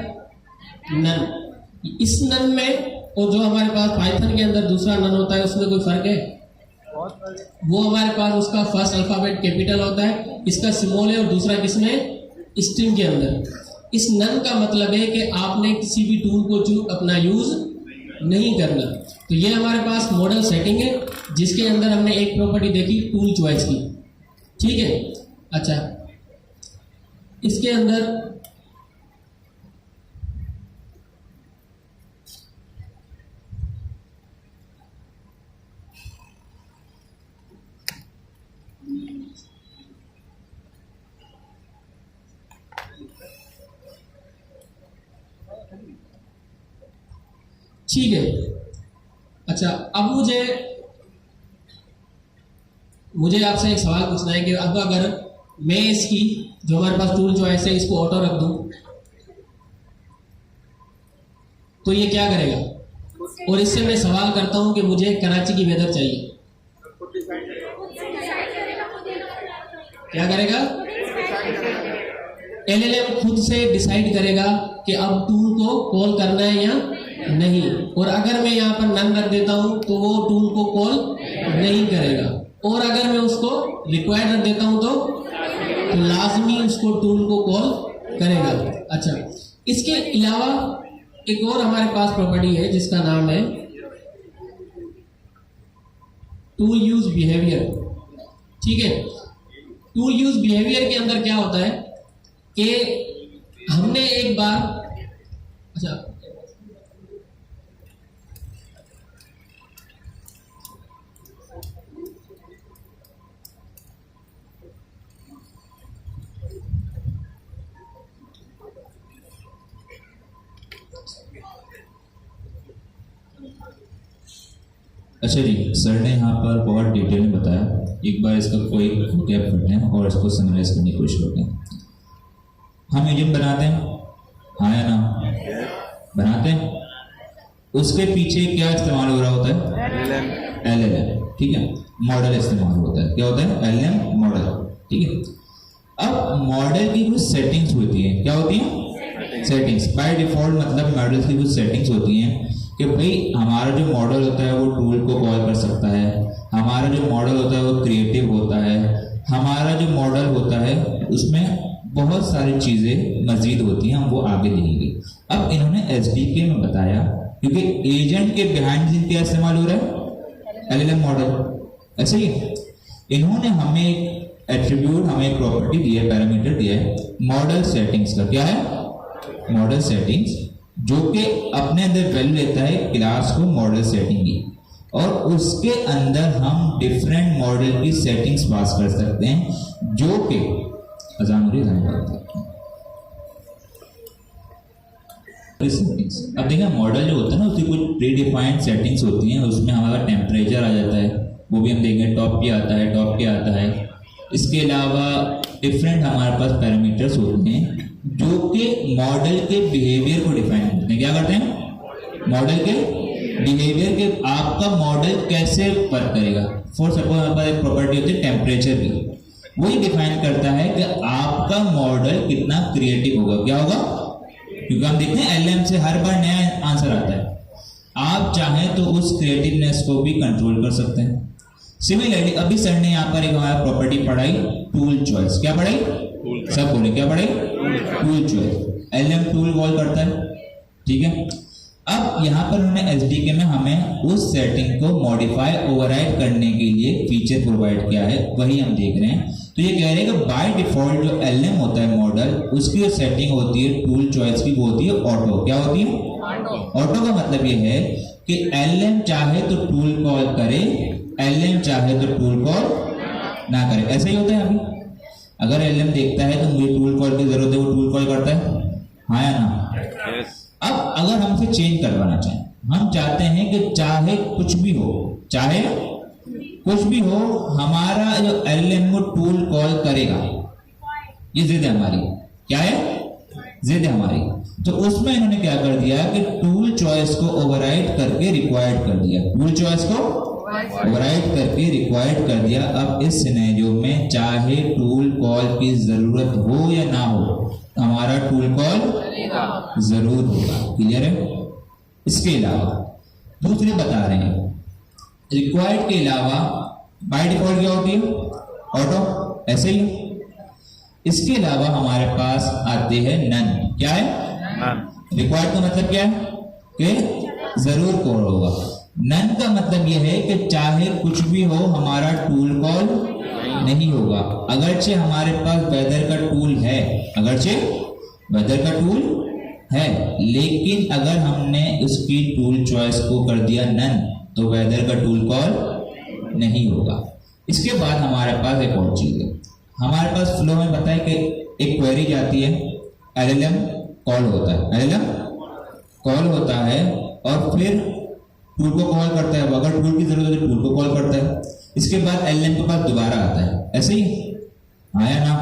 नन। इस नन में और जो हमारे पास पाइथन के अंदर दूसरा नन होता है उसमें कोई फर्क है? वो हमारे पास उसका फर्स्ट अल्फाबेट कैपिटल होता है, इसका स्मॉल है, और दूसरा किसमें? स्ट्रिंग के अंदर। इस नन का मतलब है कि आपने किसी भी टूल को अपना यूज नहीं करना। तो ये हमारे पास मॉडल सेटिंग है जिसके अंदर हमने एक प्रॉपर्टी देखी टूल चॉइस की। ठीक है, अच्छा, इसके अंदर ठीक है। अच्छा, अब मुझे आपसे एक सवाल पूछना है कि अब अगर मैं इसकी जो हमारे पास टूल चॉइस है इसको ऑटो रख दूं तो ये क्या करेगा? और इससे मैं सवाल करता हूं कि मुझे कराची की वेदर चाहिए, क्या करेगा? एलएलएम खुद से डिसाइड करेगा कि अब टूल को कॉल करना है या नहीं। और अगर मैं यहाँ पर नन रख देता हूं तो वो टूल को कॉल नहीं करेगा। और अगर मैं उसको रिक्वायर्ड रख देता हूं तो लाजमी उसको टूल को कॉल करेगा। अच्छा, इसके अलावा एक और हमारे पास प्रॉपर्टी है जिसका नाम है टूल यूज बिहेवियर। ठीक है, टूल यूज बिहेवियर के अंदर क्या होता है कि हमने एक बार, अच्छा, अच्छा जी, सर ने यहाँ पर बहुत डिटेल में बताया। एक बार इसका कोई गैप करते हैं और इसको समराइज करने की कोशिश करते हैं। हम एजेंट बनाते हैं, हाँ या ना? बनाते हैं। उसके पीछे क्या इस्तेमाल हो रहा होता है? एलएलएम। ठीक है, मॉडल इस्तेमाल होता है। क्या होता है? LLM model. ठीक है, अब मॉडल की कुछ सेटिंग्स होती है। क्या होती है? सेटिंग्स बाय डिफॉल्ट मतलब मॉडल्स की कुछ सेटिंग्स होती हैं कि भाई हमारा जो मॉडल होता है वो टूल को कॉल कर सकता है, हमारा जो मॉडल होता है वो क्रिएटिव होता है, हमारा जो मॉडल होता है उसमें बहुत सारी चीज़ें मजीद होती हैं, हम वो आगे देखेंगे। अब इन्होंने एसडीके में बताया क्योंकि एजेंट के बिहाइंड सीन क्या इस्तेमाल हो रहा है, एलएलएम मॉडल। ऐसे ही इन्होंने हमें एक एट्रीब्यूट, हमें एक प्रॉपर्टी दी है, पैरामीटर दिया है मॉडल सेटिंग्स का। क्या है? मॉडल सेटिंग्स, जो कि अपने अंदर वैल्यू लेता है क्लास को मॉडल सेटिंग की, और उसके अंदर हम डिफरेंट मॉडल की सेटिंग्स पास कर सकते हैं, जो कि अजान हो रही है। अब देखिए मॉडल जो होता है ना उसकी कुछ प्री डिफाइंड सेटिंग्स होती हैं, उसमें हमारा टेम्परेचर आ जाता है, वो भी हम देखेंगे टॉप पे आता है, टॉप पे आता है। इसके अलावा डिफरेंट हमारे पास पैरामीटर्स होते हैं जो कि मॉडल के बिहेवियर को डिफाइन करते हैं। क्या करते हैं? मॉडल के बिहेवियर के, आपका मॉडल कैसे वर्क करेगा। फॉर सपोज हमारे पास एक प्रॉपर्टी होती है टेम्परेचर की, वही डिफाइन करता है कि आपका मॉडल कितना क्रिएटिव होगा। क्या होगा? क्योंकि हम देखते हैं एलएम से हर बार नया आंसर आता है, आप चाहें तो उस क्रिएटिवनेस को भी कंट्रोल कर सकते हैं। सिमिलरली अभी सर ने यहाँ पर एक हमारा प्रॉपर्टी पढ़ाई टूल चॉइस। क्या पढ़ाई? सब बोले क्या पढ़ाई? Tool choice. LM tool call करता है, ठीक है। अब यहाँ पर उन्होंने एसडीके में हमें उस सेटिंग को मॉडिफाई ओवरराइड करने के लिए फीचर प्रोवाइड किया है, वही हम देख रहे हैं। तो ये कह रहे हैं कि बाय डिफॉल्ट जो एलएम होता है मॉडल, उसकी जो सेटिंग होती है टूल चॉइस की, वो होती है ऑटो। क्या होती है? ऑटो का मतलब ये है कि एलएम चाहे तो टूल कॉल करे, एलएम चाहे तो टूल कॉल ना करे। ऐसा ही होता है। अभी अगर एलएम देखता है तो मुझे टूल कॉल की जरूरत है, वो टूल कॉल करता है, हाँ या ना? अब अगर हमसे चेंज करवाना चाहें, हम चाहते हैं कि चाहे कुछ भी हो, चाहे कुछ भी हो, हमारा जो एलएम को टूल कॉल करेगा, ये जिद है हमारी। क्या है? जिद है हमारी। तो उसमें इन्होंने क्या कर दिया कि टूल चॉइस को ओवरराइड करके रिक्वायर्ड कर दिया। टूल चॉइस को ओवरराइड करके रिक्वायर्ड कर दिया। अब इस सिनेरियो में चाहे टूल कॉल की जरूरत हो या ना हो, हमारा टूल कॉल जरूर होगा। क्लियर है? इसके अलावा दूसरे बता रहे हैं, रिक्वायर्ड के अलावा बाय डिफॉल्ट क्या होती है? ऑटो। ऐसे ही इसके अलावा हमारे पास आते हैं नन। क्या है? रिक्वायर्ड का मतलब क्या है? कि जरूर कॉल होगा। नन का मतलब यह है कि चाहे कुछ भी हो, हमारा टूल कॉल नहीं होगा। अगरचे हमारे पास वेदर का टूल है, अगरचे वेदर का टूल है, लेकिन अगर हमने उसकी टूल चॉइस को कर दिया नन, तो वेदर का टूल कॉल नहीं होगा। इसके बाद हमारे पास एक और चीज है, हमारे पास फ्लो में बताए कि एक क्वेरी जाती है, एलएलएम कॉल होता है, एलएलएम कॉल होता है और फिर टूल को कॉल करता है। अगर टूल की जरूरत है तो टूल को कॉल करता है। इसके बाद एलएलएम के पास दोबारा आता है। ऐसे ही, हाँ या ना?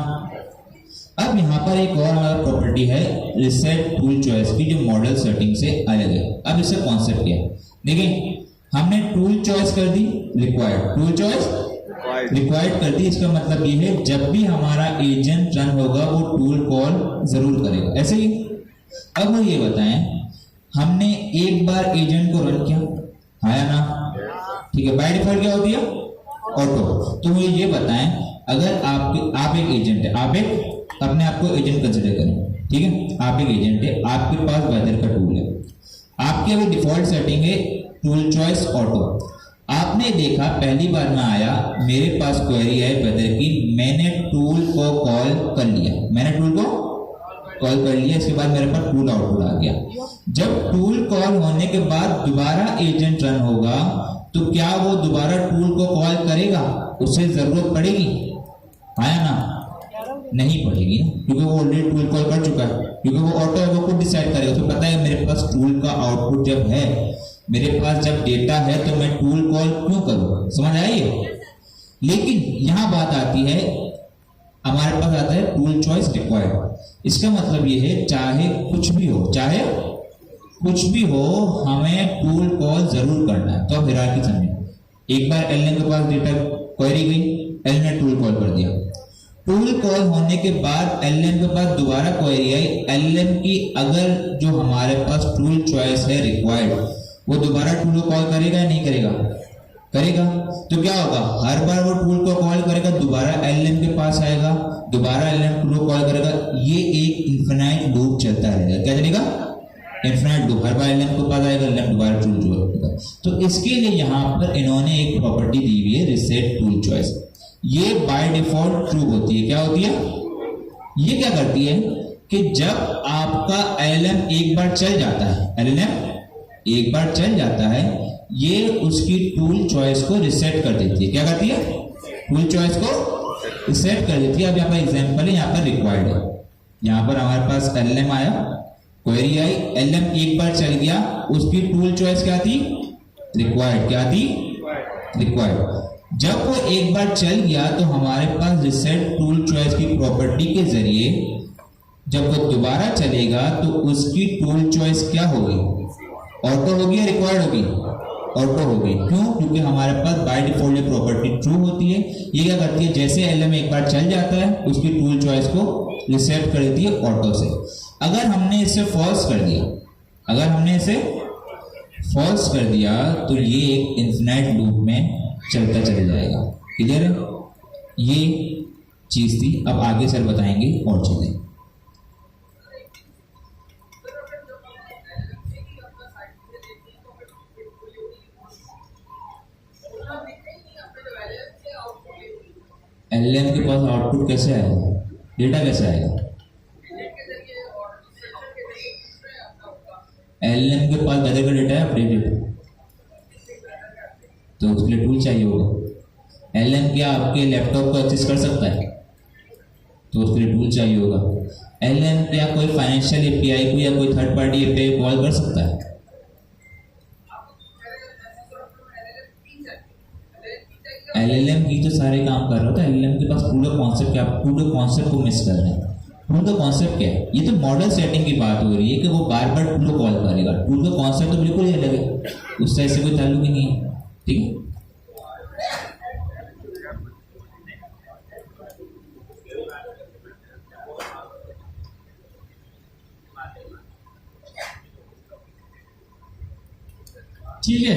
अब यहाँ पर एक और हमारा प्रॉपर्टी है रिसेट टूल चॉइस की, जो मॉडल सेटिंग से अलग है। अब इससे कॉन्सेप्ट क्या है? देखिए, हमने टूल चॉइस कर the required, tool choice required कर दी। इसका मतलब ये है जब भी हमारा एजेंट रन होगा वो टूल कॉल जरूर करेगा। ऐसे ही अब मुझे ये बताएं, हमने एक बार एजेंट को रन किया, हाँ या ना? ठीक है। बाय डिफॉल्ट क्या होती है? ऑटो। तो मुझे ये बताएं, अगर आप एक एजेंट है, आप एक अपने आप को एजेंट कंसिडर करें, ठीक है? आप एक एजेंट है, आपके पास वेदर का टूल है, आपकी अभी डिफॉल्ट सेटिंग है टूल चॉइस ऑटो। आपने देखा पहली बार में आया, मेरे पास क्वेरी है वेदर की, मैंने टूल को कॉल कर लिया, मैंने टूल को कॉल कर लिया, इसके बाद मेरे पास टूल आउटपुट आ गया। जब टूल कॉल होने के बाद दोबारा एजेंट रन होगा, तो क्या वो दोबारा टूल को कॉल करेगा? उसे जरूरत पड़ेगी, हाँ या ना? नहीं पड़ेगी ना, क्योंकि वो ऑलरेडी टूल कॉल कर चुका है, क्योंकि वो ऑटो है, वो खुद डिसाइड करेगा। उसे पता है मेरे पास टूल का आउटपुट जब है, मेरे पास जब डेटा है, तो मैं टूल कॉल क्यों करूं? समझ आई? लेकिन यहां बात आती है, हमारे पास आता है टूल चॉइस रिक्वायर्ड। इसका मतलब ये है चाहे कुछ भी हो, चाहे कुछ भी हो, हमें टूल कॉल जरूर करना है। तो अब हिरार्की समझे, एक बार एलएन के पास डेटा क्वेरी गई, एल ने टूल कॉल कर दिया, टूल कॉल होने के बाद एलएम के पास दोबारा क्वेरी आई, एलएम की अगर जो हमारे पास टूल चॉइस है रिक्वायर्ड, वो दोबारा टूल को कॉल करेगा या नहीं करेगा? करेगा। तो क्या होगा, हर बार वो टूल को कॉल करेगा, दोबारा एलएम के पास आएगा, दोबारा एलएम टूल को कॉल करेगा। ये एक इन्फिनाइट लूप चलता रहेगा। क्या चलेगा? Infinite loop. हर बार एलएम के पास आएगा, एलएम दोबारा टूल करेगा। तो इसके लिए यहाँ पर इन्होंने एक प्रॉपर्टी दी हुई है रिसेट टूल चॉइस। ये बाय डिफॉल्ट ट्रू होती है। क्या होती है? ये क्या करती है कि जब आपका एलएम एक बार चल जाता है, एलएम एक बार चल जाता है, ये उसकी टूल चॉइस को रिसेट कर देती है। क्या करती है? टूल चॉइस को रिसेट कर देती है। अब यहाँ पर एग्जाम्पल है, यहाँ पर रिक्वायर्ड है। यहाँ पर हमारे पास एलएम आया, क्वेरी आई, एलएम एक बार चल गया, उसकी टूल चॉइस क्या थी? रिक्वायर्ड। क्या थी? रिक्वायर्ड। जब वो एक बार चल गया तो हमारे पास रिसेट टूल चॉइस की प्रॉपर्टी के जरिए जब वो दोबारा चलेगा तो उसकी टूल चॉइस क्या होगी? ऑटो होगी या रिक्वायर्ड होगी? ऑटो होगी। क्यों? क्योंकि हमारे पास बाय डिफॉल्ट ये प्रॉपर्टी ट्रू होती है। ये क्या करती है, जैसे एलएम एक बार चल जाता है उसकी टूल चॉइस को रिसेट कर देती है ऑटो से। अगर हमने इसे फॉल्स कर दिया, अगर हमने इसे फॉल्स कर दिया तो ये एक इन्फिनाइट लूप में चलता चले जाएगा। क्लियर है? ये चीज थी। अब आगे सर बताएंगे और चलें। एलएम के पास आउटपुट कैसे आएगा? डेटा कैसे आएगा? एलएम के पास गधे का डेटा है अपडेटेड, तो उसके लिए टूल चाहिए होगा। एलएम क्या आपके लैपटॉप को एक्सेस कर सकता है? तो उसके लिए टूल चाहिए होगा। एलएम क्या कोई फाइनेंशियल एपीआई को या कोई थर्ड पार्टी एपीआई कॉल कर सकता है? एलएलएम ही तो सारे काम कर रहा था। एलएलएम के पास पूरा कॉन्सेप्ट क्या? पूरे कॉन्सेप्ट को मिस कर रहे हैं। टूल का कॉन्सेप्ट क्या है? ये तो मॉडल सेटिंग की बात हो रही है कि वो बार बार टूल को कॉल करेगा। टूल का कॉन्सेप्ट तो बिल्कुल ही अलग है, उससे ऐसे कोई ताल्लुक ही नहीं है। ठीक है? ठीक है,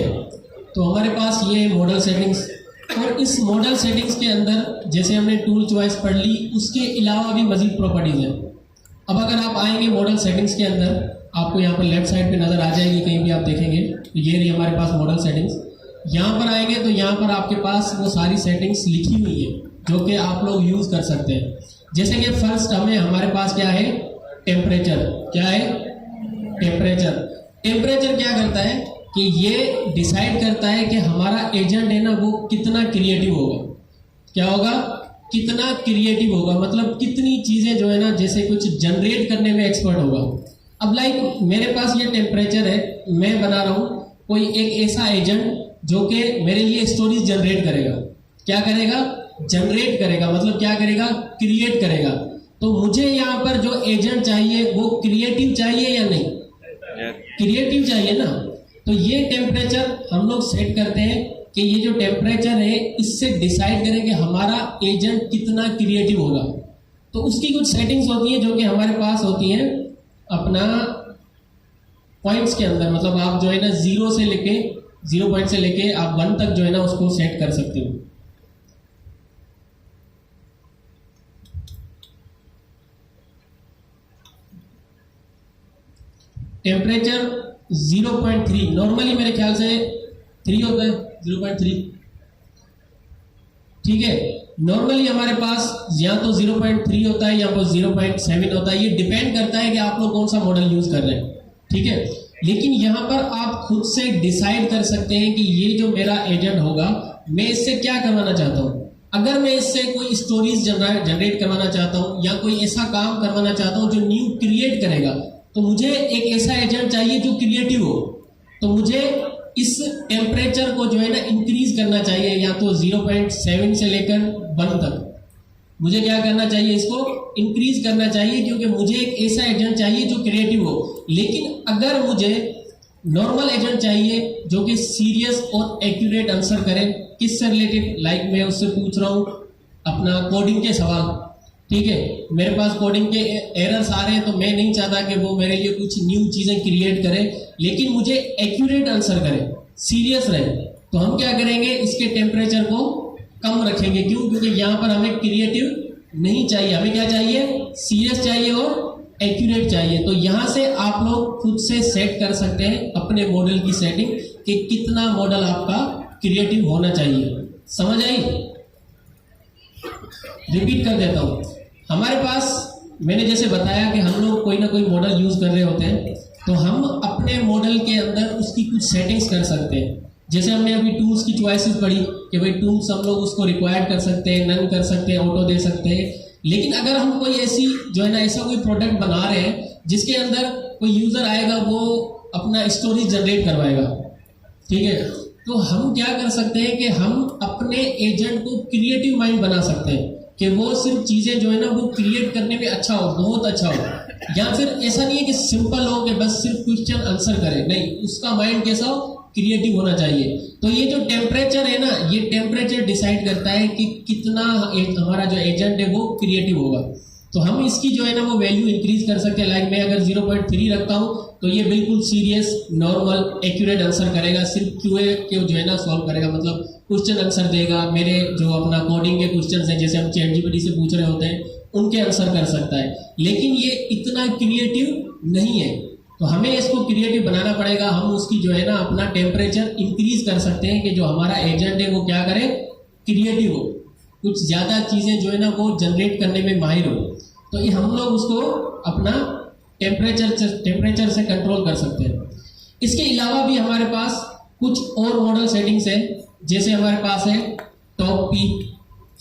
तो हमारे पास ये मॉडल सेटिंग्स, और इस मॉडल सेटिंग्स के अंदर जैसे हमने टूल चॉइस पढ़ ली, उसके अलावा भी मजीद प्रॉपर्टीज हैं। अब अगर आप आएंगे मॉडल सेटिंग्स के अंदर, आपको यहाँ पर लेफ्ट साइड पे नज़र आ जाएगी, कहीं भी आप देखेंगे तो ये रही हमारे पास मॉडल सेटिंग्स। यहाँ पर आएंगे तो यहाँ पर आपके पास वो सारी सेटिंग्स लिखी हुई है जो कि आप लोग यूज़ कर सकते हैं। जैसे कि फर्स्ट हमारे पास क्या है? टेम्परेचर। क्या है? टेम्परेचर। टेम्परेचर क्या करता है कि ये डिसाइड करता है कि हमारा एजेंट है ना वो कितना क्रिएटिव होगा। क्या होगा? कितना क्रिएटिव होगा, मतलब कितनी चीज़ें जो है ना जैसे कुछ जनरेट करने में एक्सपर्ट होगा। अब लाइक मेरे पास ये टेम्परेचर है, मैं बना रहा हूँ कोई एक ऐसा एजेंट जो कि मेरे लिए स्टोरीज जनरेट करेगा। क्या करेगा? जनरेट करेगा, मतलब क्या करेगा? क्रिएट करेगा। तो मुझे यहाँ पर जो एजेंट चाहिए वो क्रिएटिव चाहिए या नहीं? क्रिएटिव चाहिए ना। तो ये टेम्परेचर हम लोग सेट करते हैं कि ये जो टेम्परेचर है इससे डिसाइड करें कि हमारा एजेंट कितना क्रिएटिव होगा। तो उसकी कुछ सेटिंग्स होती हैं जो कि हमारे पास होती हैं अपना पॉइंट्स के अंदर, मतलब आप जो है ना 0 पॉइंट से लेके आप 1 तक जो है ना उसको सेट कर सकते हो। टेम्परेचर 0.3 नॉर्मली मेरे ख्याल से 3 होता है, 0.3। ठीक है, नॉर्मली हमारे पास या तो 0.3 होता है या तो 0.7 होता है। ये डिपेंड करता है कि आप लोग कौन सा मॉडल यूज कर रहे हैं। ठीक है, लेकिन यहाँ पर आप खुद से डिसाइड कर सकते हैं कि ये जो मेरा एजेंट होगा मैं इससे क्या करवाना चाहता हूँ। अगर मैं इससे कोई स्टोरीज जनरेट करवाना चाहता हूँ या कोई ऐसा काम करवाना चाहता हूँ जो न्यू क्रिएट करेगा, तो मुझे एक ऐसा एजेंट चाहिए जो क्रिएटिव हो। तो मुझे इस टेम्परेचर को जो है ना इंक्रीज करना चाहिए, या तो 0.7 से लेकर 1 तक मुझे क्या करना चाहिए? इसको इंक्रीज करना चाहिए, क्योंकि मुझे एक ऐसा एजेंट चाहिए जो क्रिएटिव हो। लेकिन अगर मुझे नॉर्मल एजेंट चाहिए जो कि सीरियस और एक्यूरेट आंसर करे, किससे रिलेटेड? लाइक मैं उससे पूछ रहा हूँ अपना कोडिंग के सवाल, ठीक है, मेरे पास कोडिंग के एरर्स आ रहे हैं तो मैं नहीं चाहता कि वो मेरे लिए कुछ न्यू चीज़ें क्रिएट करे, लेकिन मुझे एक्यूरेट आंसर करे, सीरियस रहे। तो हम क्या करेंगे, इसके टेम्परेचर को कम रखेंगे। क्यों? क्योंकि यहाँ पर हमें क्रिएटिव नहीं चाहिए, हमें क्या चाहिए, सीरियस चाहिए और एक्यूरेट चाहिए। तो यहाँ से आप लोग खुद से सेट कर सकते हैं अपने मॉडल की सेटिंग कि कितना मॉडल आपका क्रिएटिव होना चाहिए। समझ आई? रिपीट कर देता हूँ। हमारे पास मैंने जैसे बताया कि हम लोग कोई ना कोई मॉडल यूज कर रहे होते हैं, तो हम अपने मॉडल के अंदर उसकी कुछ सेटिंग्स कर सकते हैं। जैसे हमने अभी टूल्स की चॉइसेस पढ़ी कि भाई टूल्स हम लोग उसको रिक्वायर्ड कर सकते हैं, नन कर सकते हैं, ऑटो दे सकते हैं। लेकिन अगर हम कोई ऐसी जो है ना ऐसा कोई प्रोडक्ट बना रहे हैं जिसके अंदर कोई यूजर आएगा वो अपना स्टोरेज जनरेट करवाएगा, ठीक है, तो हम क्या कर सकते हैं कि हम अपने एजेंट को क्रिएटिव माइंड बना सकते हैं कि वो सिर्फ चीज़ें जो है ना वो क्रिएट करने में अच्छा हो, बहुत अच्छा हो। या फिर ऐसा नहीं है कि सिंपल हो कि बस सिर्फ क्वेश्चन आंसर करे, नहीं, उसका माइंड कैसा हो, क्रिएटिव होना चाहिए। तो ये जो टेम्परेचर है ना, ये टेम्परेचर डिसाइड करता है कि कितना हमारा जो एजेंट है वो क्रिएटिव होगा। तो हम इसकी जो है ना वो वैल्यू इंक्रीज कर सकते हैं। लाइक मैं अगर 0.3 रखता हूँ तो ये बिल्कुल सीरियस, नॉर्मल, एक्यूरेट आंसर करेगा, सिर्फ क्यूए के जो है ना सॉल्व करेगा, मतलब क्वेश्चन आंसर देगा। मेरे जो अपना कोडिंग के क्वेश्चन हैं जैसे हम ChatGPT से पूछ रहे होते हैं उनके आंसर कर सकता है, लेकिन ये इतना क्रिएटिव नहीं है। तो हमें इसको क्रिएटिव बनाना पड़ेगा। हम उसकी जो है ना अपना टेम्परेचर इंक्रीज कर सकते हैं कि जो हमारा एजेंट है वो क्या करे, क्रिएटिव हो, कुछ ज़्यादा चीज़ें जो है ना वो जनरेट करने में माहिर हो। तो ये हम लोग उसको अपना टेम्परेचर से कंट्रोल कर सकते हैं। इसके अलावा भी हमारे पास कुछ और मॉडल सेटिंग्स है, जैसे हमारे पास है टॉप पीक,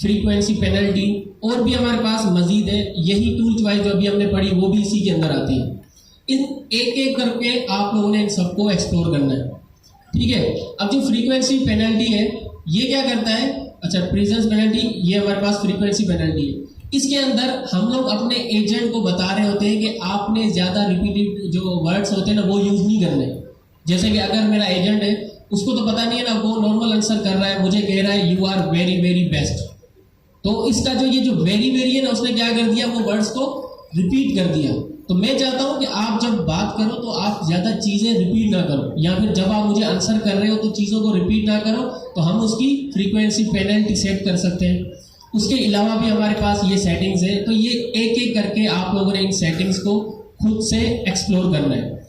फ्रीक्वेंसी पेनल्टी, और भी हमारे पास मजीद है। यही टूल चॉइस जो अभी हमने पढ़ी वो भी इसी के अंदर आती है। इन एक एक करके आप लोगों ने इन सबको एक्सप्लोर करना है, ठीक है। अब जो फ्रीक्वेंसी पेनल्टी है ये क्या करता है, अच्छा प्रेजेंस पेनल्टी, ये हमारे पास फ्रीक्वेंसी पेनल्टी है। इसके अंदर हम लोग अपने एजेंट को बता रहे होते हैं कि आपने ज़्यादा रिपीटेड जो वर्ड्स होते हैं ना वो यूज़ नहीं करने। जैसे कि अगर मेरा एजेंट है उसको तो पता नहीं है ना, वो नॉर्मल आंसर कर रहा है, मुझे कह रहा है you are very very best, तो इसका जो ये जो वेरी वेरी है ना उसने क्या कर दिया, वो वर्ड्स को रिपीट कर दिया। तो मैं चाहता हूं कि आप जब बात करो तो आप ज़्यादा चीज़ें रिपीट ना करो, या फिर जब आप मुझे आंसर कर रहे हो तो चीज़ों को रिपीट ना करो। तो हम उसकी फ्रीक्वेंसी पेनल्टी सेट कर सकते हैं। उसके अलावा भी हमारे पास ये सेटिंग्स है। तो ये एक एक करके आप लोगों ने इन सेटिंग्स को खुद से एक्सप्लोर करना है।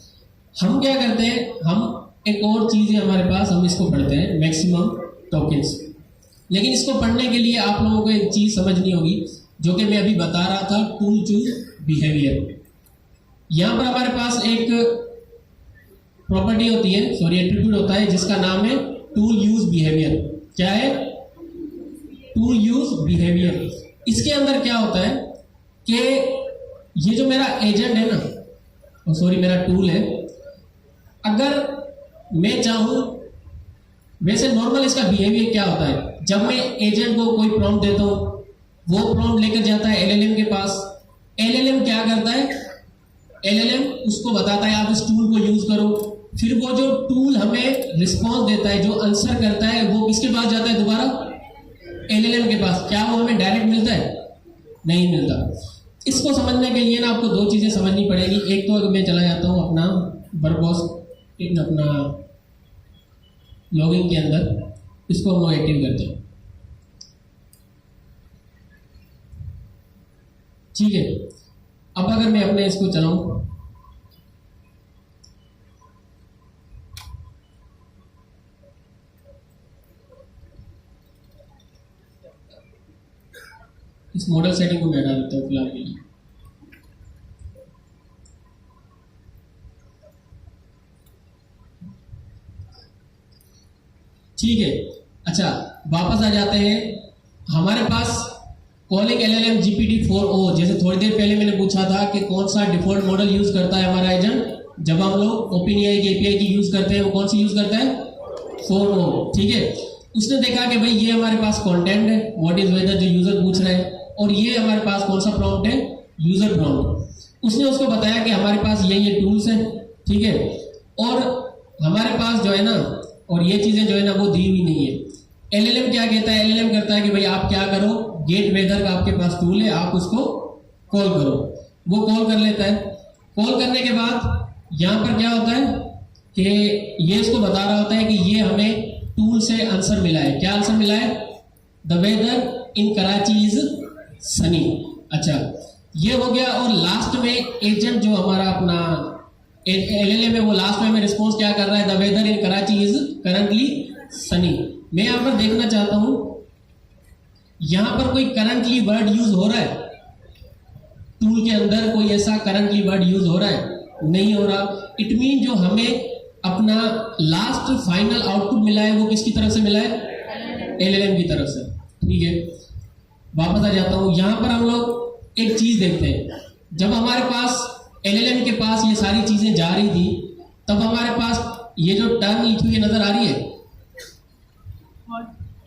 हम क्या करते हैं, हम एक और चीज़ है हमारे पास, हम इसको पढ़ते हैं मैक्सिमम टोकन्स। लेकिन इसको पढ़ने के लिए आप लोगों को एक चीज़ समझनी होगी जो कि मैं अभी बता रहा था, टूल चूज बिहेवियर। यहाँ पर हमारे पास एक प्रॉपर्टी होती है, सॉरी एट्रीब्यूट होता है जिसका नाम है टूल यूज बिहेवियर। क्या है? Tool use behaviour. इसके अंदर क्या होता है कि ये जो मेरा एजेंट है ना, सॉरी मेरा टूल है, अगर मैं चाहूँ, वैसे नॉर्मल इसका बिहेवियर क्या होता है, जब मैं एजेंट को कोई प्रॉम्प्ट देता हूँ वो प्रॉम्प्ट लेकर जाता है एलएलएम के पास। एलएलएम क्या करता है, एलएलएम उसको बताता है आप इस टूल को यूज करो। फिर वो जो टूल हमें रिस्पॉन्स देता है, जो आंसर करता है, वो किसके पास जाता है, दोबारा एलएलएम के पास। क्या वो हमें डायरेक्ट मिलता है? नहीं मिलता। इसको समझने के लिए ना आपको दो चीज़ें समझनी पड़ेगी। एक तो मैं चला जाता हूँ अपना वर्बॉस अपना लॉगिन के अंदर, इसको हम एक्टिव करते हैं, ठीक है। अब अगर मैं अपने इसको चलाऊं, इस मॉडल सेटिंग को मैं हटा देता हूँ फिलहाल के लिए। ठीक है, अच्छा वापस आ जाते हैं। हमारे पास कॉलिंग LLM GPT-4o, जैसे थोड़ी देर पहले मैंने पूछा था कि कौन सा डिफॉल्ट मॉडल यूज करता है हमारा एजेंट। जब हम लोग OpenAI की API की यूज करते हैं, वो कौन सी यूज करता है? 4o, ठीक है। उसने देखा कि भाई ये हमारे पास कंटेंट है, व्हाट इज वेदर, जो यूजर पूछ रहे हैं, और ये हमारे पास कौन सा प्रॉम्प्ट है, यूजर प्रॉम्प्ट। उसने उसको बताया कि हमारे पास ये टूल्स हैं, ठीक है, और हमारे पास जो है ना, और ये चीज़ें जो है ना वो दी हुई नहीं है। LLM क्या कहता है, LLM करता है कि भाई आप क्या करो, गेट वेदर का आपके पास टूल है, आप उसको कॉल करो। वो कॉल कर लेता है। कॉल करने के बाद यहाँ पर क्या होता है कि ये इसको बता रहा होता है कि ये हमें टूल से आंसर मिला है। क्या आंसर मिला है? The weather in Karachi is sunny. अच्छा, ये हो गया। और लास्ट में एजेंट जो हमारा अपना LLM है, वो लास्ट में हमें रिस्पॉन्स क्या कर रहा है? The weather in Karachi is currently sunny. मैं यहाँ पर देखना चाहता हूँ यहाँ पर कोई करंटली वर्ड यूज हो रहा है? टूल के अंदर कोई ऐसा करंटली वर्ड यूज हो रहा है? नहीं हो रहा। इट मीन जो हमें अपना लास्ट फाइनल आउटपुट मिला है वो किसकी तरफ से मिला है? LLM की तरफ से। ठीक है, वापस आ जाता हूँ। यहाँ पर हम लोग एक चीज देखते हैं। जब हमारे पास LLM के पास ये सारी चीजें जा रही थी, तब हमारे पास ये जो टर्न लिखी हुई नजर आ रही है,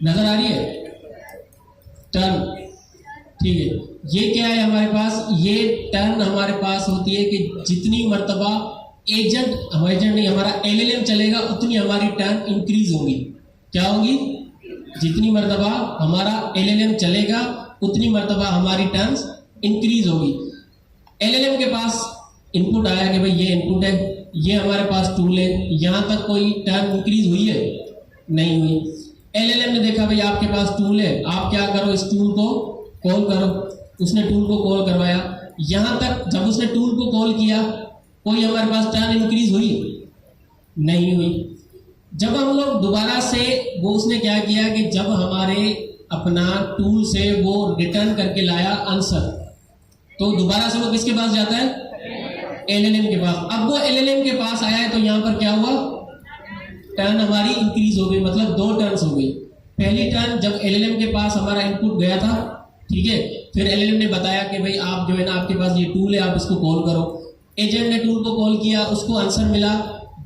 नजर आ रही है टर्न। ठीक है, ये क्या है हमारे पास? ये टर्न हमारे पास होती है कि जितनी मर्तबा एजेंट नहीं, हमारा LLM चलेगा उतनी हमारी टर्न इंक्रीज होगी। क्या होगी? जितनी मर्तबा हमारा LLM चलेगा उतनी मर्तबा हमारी टर्न्स इंक्रीज होगी। LLM के पास इनपुट आया कि भाई ये इनपुट है, ये हमारे पास टूल है, यहाँ तक कोई टर्न इंक्रीज हुई है? नहीं हुई। LLM ने देखा भाई आपके पास टूल है, आप क्या करो, इस टूल को कॉल करो। उसने टूल को कॉल करवाया। यहाँ तक जब उसने टूल को कॉल किया, कोई हमारे पास टर्न इंक्रीज हुई? नहीं हुई। जब हम लोग दोबारा से वो उसने क्या किया कि जब हमारे अपना टूल से वो रिटर्न करके लाया आंसर, तो दोबारा से वो किसके पास जाता है? LLM के पास। अब वो LLM के पास आया है तो यहाँ पर क्या हुआ? टर्न हमारी इंक्रीज हो गई, मतलब 2 टर्न्स हो गई। पहली टर्न जब LLM के पास हमारा इनपुट गया था, ठीक है, फिर LLM ने बताया कि भाई आप जो है ना, आपके पास ये टूल है, आप इसको कॉल करो। एजेंट ने टूल को कॉल किया, उसको आंसर मिला।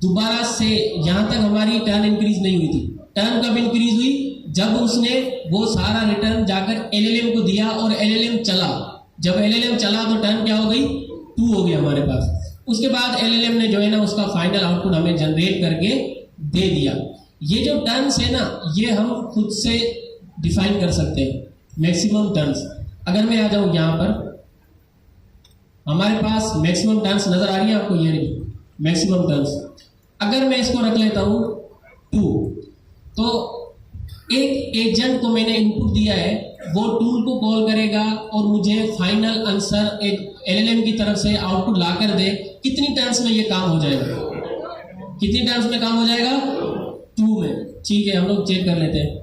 दोबारा से यहाँ तक हमारी टर्न इंक्रीज नहीं हुई थी। टर्न कब इंक्रीज हुई? जब उसने वो सारा रिटर्न जाकर LLM को दिया और LLM चला। जब LLM चला तो टर्न क्या हो गई? 2 हो गई हमारे पास। उसके बाद LLM ने जो है ना उसका फाइनल आउटपुट हमें जनरेट करके दे दिया। ये जो टर्न्स है ना, ये हम खुद से डिफाइन कर सकते हैं, मैक्सिमम टर्न्स। अगर मैं आ जाऊं यहाँ पर, हमारे पास मैक्सिमम टर्न्स नजर आ रही है आपको? ये नहीं मैक्सिमम टर्न्स। अगर मैं इसको रख लेता हूं 2, तो एक एजेंट को मैंने इनपुट दिया है, वो टूल को कॉल करेगा और मुझे फाइनल आंसर एक LLM की तरफ से आउटपुट ला कर दे। कितनी टर्न्स में ये काम हो जाएगा? कितनी टर्न्स में काम हो जाएगा? 2 में। ठीक है, हम लोग चेक कर लेते हैं।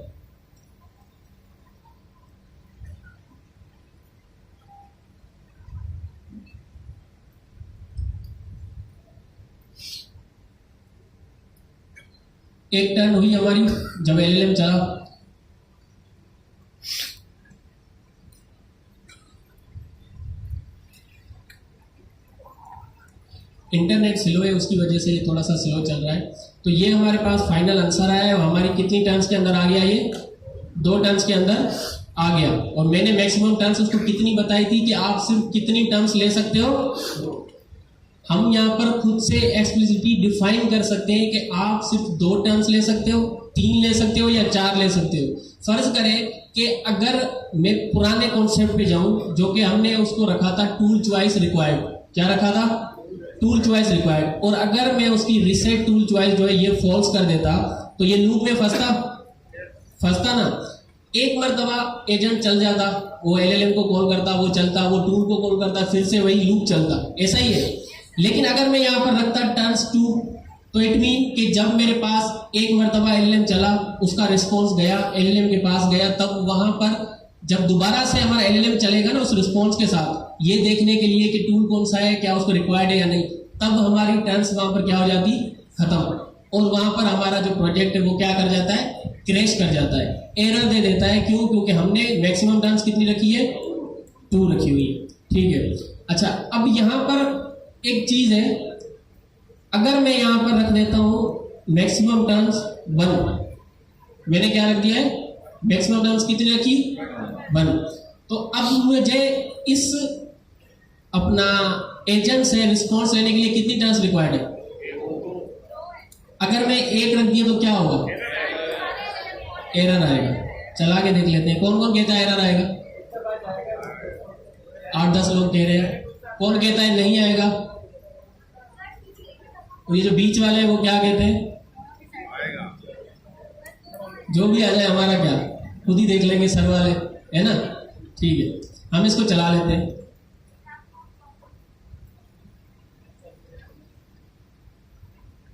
एक टर्न हुई हमारी जब LLM चला। इंटरनेट स्लो है, उसकी वजह से ये थोड़ा सा स्लो चल रहा है। तो ये हमारे पास फाइनल आंसर आया है और हमारी कितनी टर्न्स के अंदर आ गया? ये 2 टर्न्स के अंदर आ गया। और मैंने मैक्सिमम टर्न्स उसको कितनी बताई थी कि आप सिर्फ कितनी टर्न्स ले सकते हो? हम यहाँ पर खुद से एक्सप्लिसिटली डिफाइन कर सकते हैं कि आप सिर्फ 2 टर्न्स ले सकते हो, 3 ले सकते हो या 4 ले सकते हो। फर्ज करें कि अगर मैं पुराने कॉन्सेप्ट पे जाऊं, जो कि हमने उसको रखा था टूल चॉइस रिक्वायर्ड। क्या रखा था? Tool choice required. और अगर मैं उसकी रिसेट टूल चॉइस जो है ये फॉल्स कर देता, तो ये लूप में फंसता ना। एक मरतबा एजेंट चल जाता, वो LLM को कॉल करता, वो चलता, वो टूल को कॉल करता, फिर से वही लूप चलता। ऐसा ही है। लेकिन अगर मैं यहाँ पर रखता टर्न्स 2, तो इट मीन कि जब मेरे पास एक मरतबा LLM चला, उसका रिस्पॉन्स गया, LLM के पास गया, तब वहां पर जब दोबारा से हमारा LLM चलेगा ना उस रिस्पॉन्स के साथ, ये देखने के लिए कि टूल कौन सा है, क्या उसको रिक्वायर्ड है या नहीं, तब हमारी टर्न्स वहां पर क्या हो जाती? खत्म। और वहां पर हमारा जो प्रोजेक्ट है वो क्या कर जाता है? क्रैश कर जाता है, एरर दे देता है। क्यों? क्योंकि हमने मैक्सिमम टर्न्स कितनी रखी है? 2 रखी हुई है। ठीक है। अच्छा, अब यहाँ पर एक चीज है, अगर मैं यहां पर रख देता हूं मैक्सिमम टर्न्स 1, मैंने क्या रख दिया है? मैक्सिमम टर्न्स कितनी रखी? 1। तो अब मुझे इस अपना एजेंट से रिस्पॉन्स लेने के लिए कितनी टर्न्स रिक्वायर्ड है? अगर मैं 1 रख दिया तो क्या होगा? एरर आएगा। चला के देख लेते हैं कौन कौन कहता है एरर आएगा। 8-10 लोग कह रहे हैं। कौन कहता है नहीं आएगा? और ये जो बीच वाले हैं वो क्या कहते हैं? जो भी आ जाए हमारा क्या, खुद ही देख लेंगे सर वाले, है ना? ठीक है, हम इसको चला लेते हैं।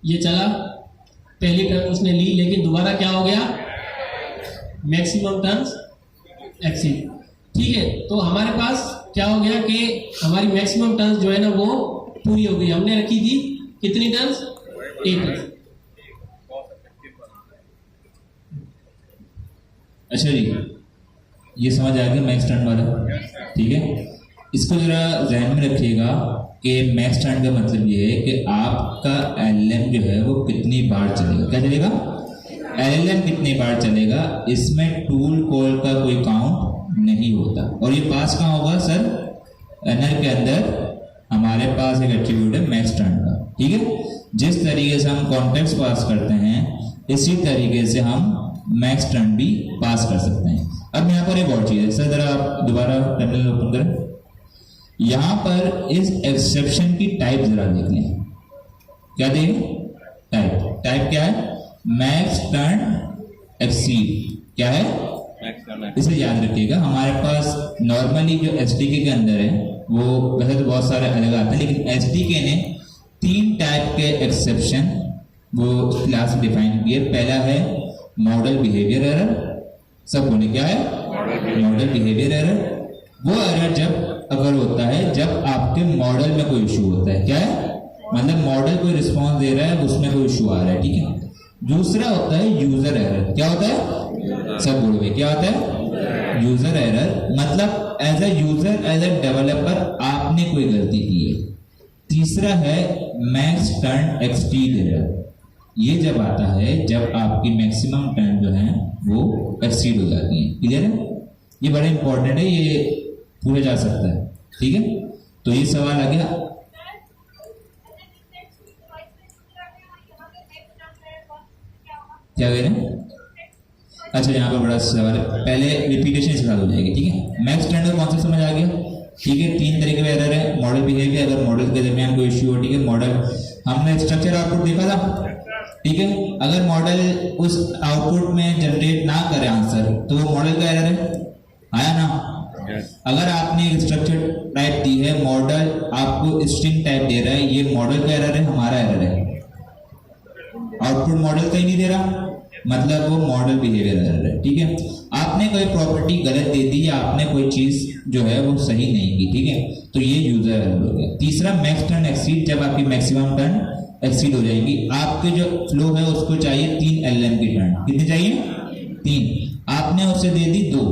ये चला, पहली टर्म उसने ली, लेकिन दोबारा क्या हो गया? Maximum terms exceed. ठीक है, तो हमारे पास क्या हो गया कि हमारी मैक्सिमम टर्म्स जो है ना वो पूरी हो गई। हमने रखी थी कितनी टर्म्स? 8 टर्म्स। अच्छा जी, ये समझ आ गया मैक्स टर्न वाला। ठीक है, इसको जरा ध्यान में रखिएगा कि मैक्स टर्न का मतलब ये है कि आपका एलएलएम जो है वो कितनी बार चलेगा। क्या चलेगा? एलएलएम कितनी बार चलेगा, इसमें टूल कॉल का कोई काउंट नहीं होता। और ये पास कहाँ होगा सर? एनएल के अंदर हमारे पास एक एट्रीब्यूट है मैक्स टर्न का। ठीक है, जिस तरीके से हम कॉन्टेक्स्ट पास करते हैं इसी तरीके से हम मैक्स टर्न भी पास कर सकते हैं। अब यहाँ पर एक और चीज है सर, जरा आप दोबारा टर्मिनल ओपन करें। यहाँ पर इस एक्सेप्शन की टाइप जरा देख लें। क्या देखें? टाइप। टाइप क्या है? Max turn exceed. क्या है? इसे याद रखिएगा। हमारे पास नॉर्मली जो एसडीके के अंदर है वो वैसे तो बहुत सारे अलग आते हैं, लेकिन एसडीके ने 3 टाइप के एक्सेप्शन वो क्लास में डिफाइन किए। पहला है मॉडल बिहेवियर एरर। सब बोले क्या है? Model behaviour error. वो एरर जब अगर होता है जब आपके मॉडल में कोई इशू होता है। क्या है? मतलब मॉडल कोई रिस्पॉन्स दे रहा है उसमें कोई इशू आ रहा है। ठीक है, दूसरा होता है यूजर एरर। क्या होता है? सब बोलोगे क्या होता है? User error. मतलब as a user, as a developer आपने कोई गलती की है। तीसरा है मैक्स टर्न एक्सीड एरर। ये जब आता है जब आपकी मैक्सिमम टर्न जो है वो एक्सीड हो जाती है। क्लियर है? ये बड़ा इंपॉर्टेंट है, ये पूछा जा सकता है। ठीक है, तो ये सवाल आ गया। क्या कह रहे हैं? अच्छा, यहाँ पर बड़ा सवाल है, पहले रिपीटेशन से हो जाएगी। ठीक है, मैक्स टर्न का कॉन्सेप्ट समझ आ गया। ठीक है, 3 तरीके का एरर है। मॉडल बिहेवियर, अगर मॉडल के दरमियान कोई इश्यू हो। ठीक है, मॉडल हमने स्ट्रक्चर आउटपुट देखा था। ठीक है, अगर मॉडल उस आउटपुट में जनरेट ना करे आंसर तो वो मॉडल का एरर है। आया ना? अगर आपने एक स्ट्रक्चर टाइप दी है, मॉडल आपको स्ट्रिंग टाइप दे रहा है, ये मॉडल का एरर है, हमारा एरर है। आउटपुट मॉडल का ही नहीं दे रहा, मतलब वो मॉडल बिहेवियर एरर है। ठीक है, आपने कोई प्रॉपर्टी गलत दे दी या आपने कोई चीज जो है वो सही नहीं की। ठीक है, तो ये यूजर एरर हो गया। तीसरा मैक्स टर्न एक्सीड, जब आपकी मैक्सिमम टर्न एक्सीड हो जाएगी। आपके जो फ्लो है उसको चाहिए 3 एलएम की टर्न। कितनी चाहिए? 3। आपने उसे दे दी 2।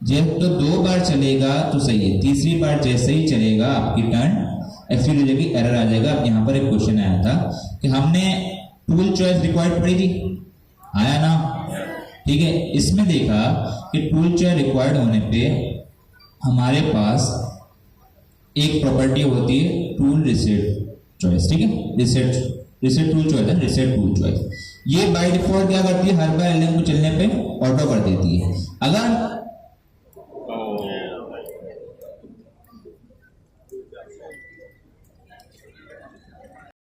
जब तो 2 बार चलेगा तो सही है, तीसरी बार जैसे ही चलेगा आपकी टर्न एक्सीड हो जाएगी, एरर आ जाएगा। अब यहाँ पर एक क्वेश्चन आया था कि हमने टूल चॉइस रिक्वायर्ड पड़ी थी। आया ना? ठीक है, इसमें देखा कि टूल चॉइस रिक्वायर्ड होने पे हमारे पास एक प्रॉपर्टी होती है टूल रिसेट चॉइस। ठीक है, रिसेट टूल चॉइस है, रिसेट टूल चॉइस। ये बाय डिफॉल्ट क्या करती है? हर बार एलएम को चलने पे ऑटो कर देती है। अगर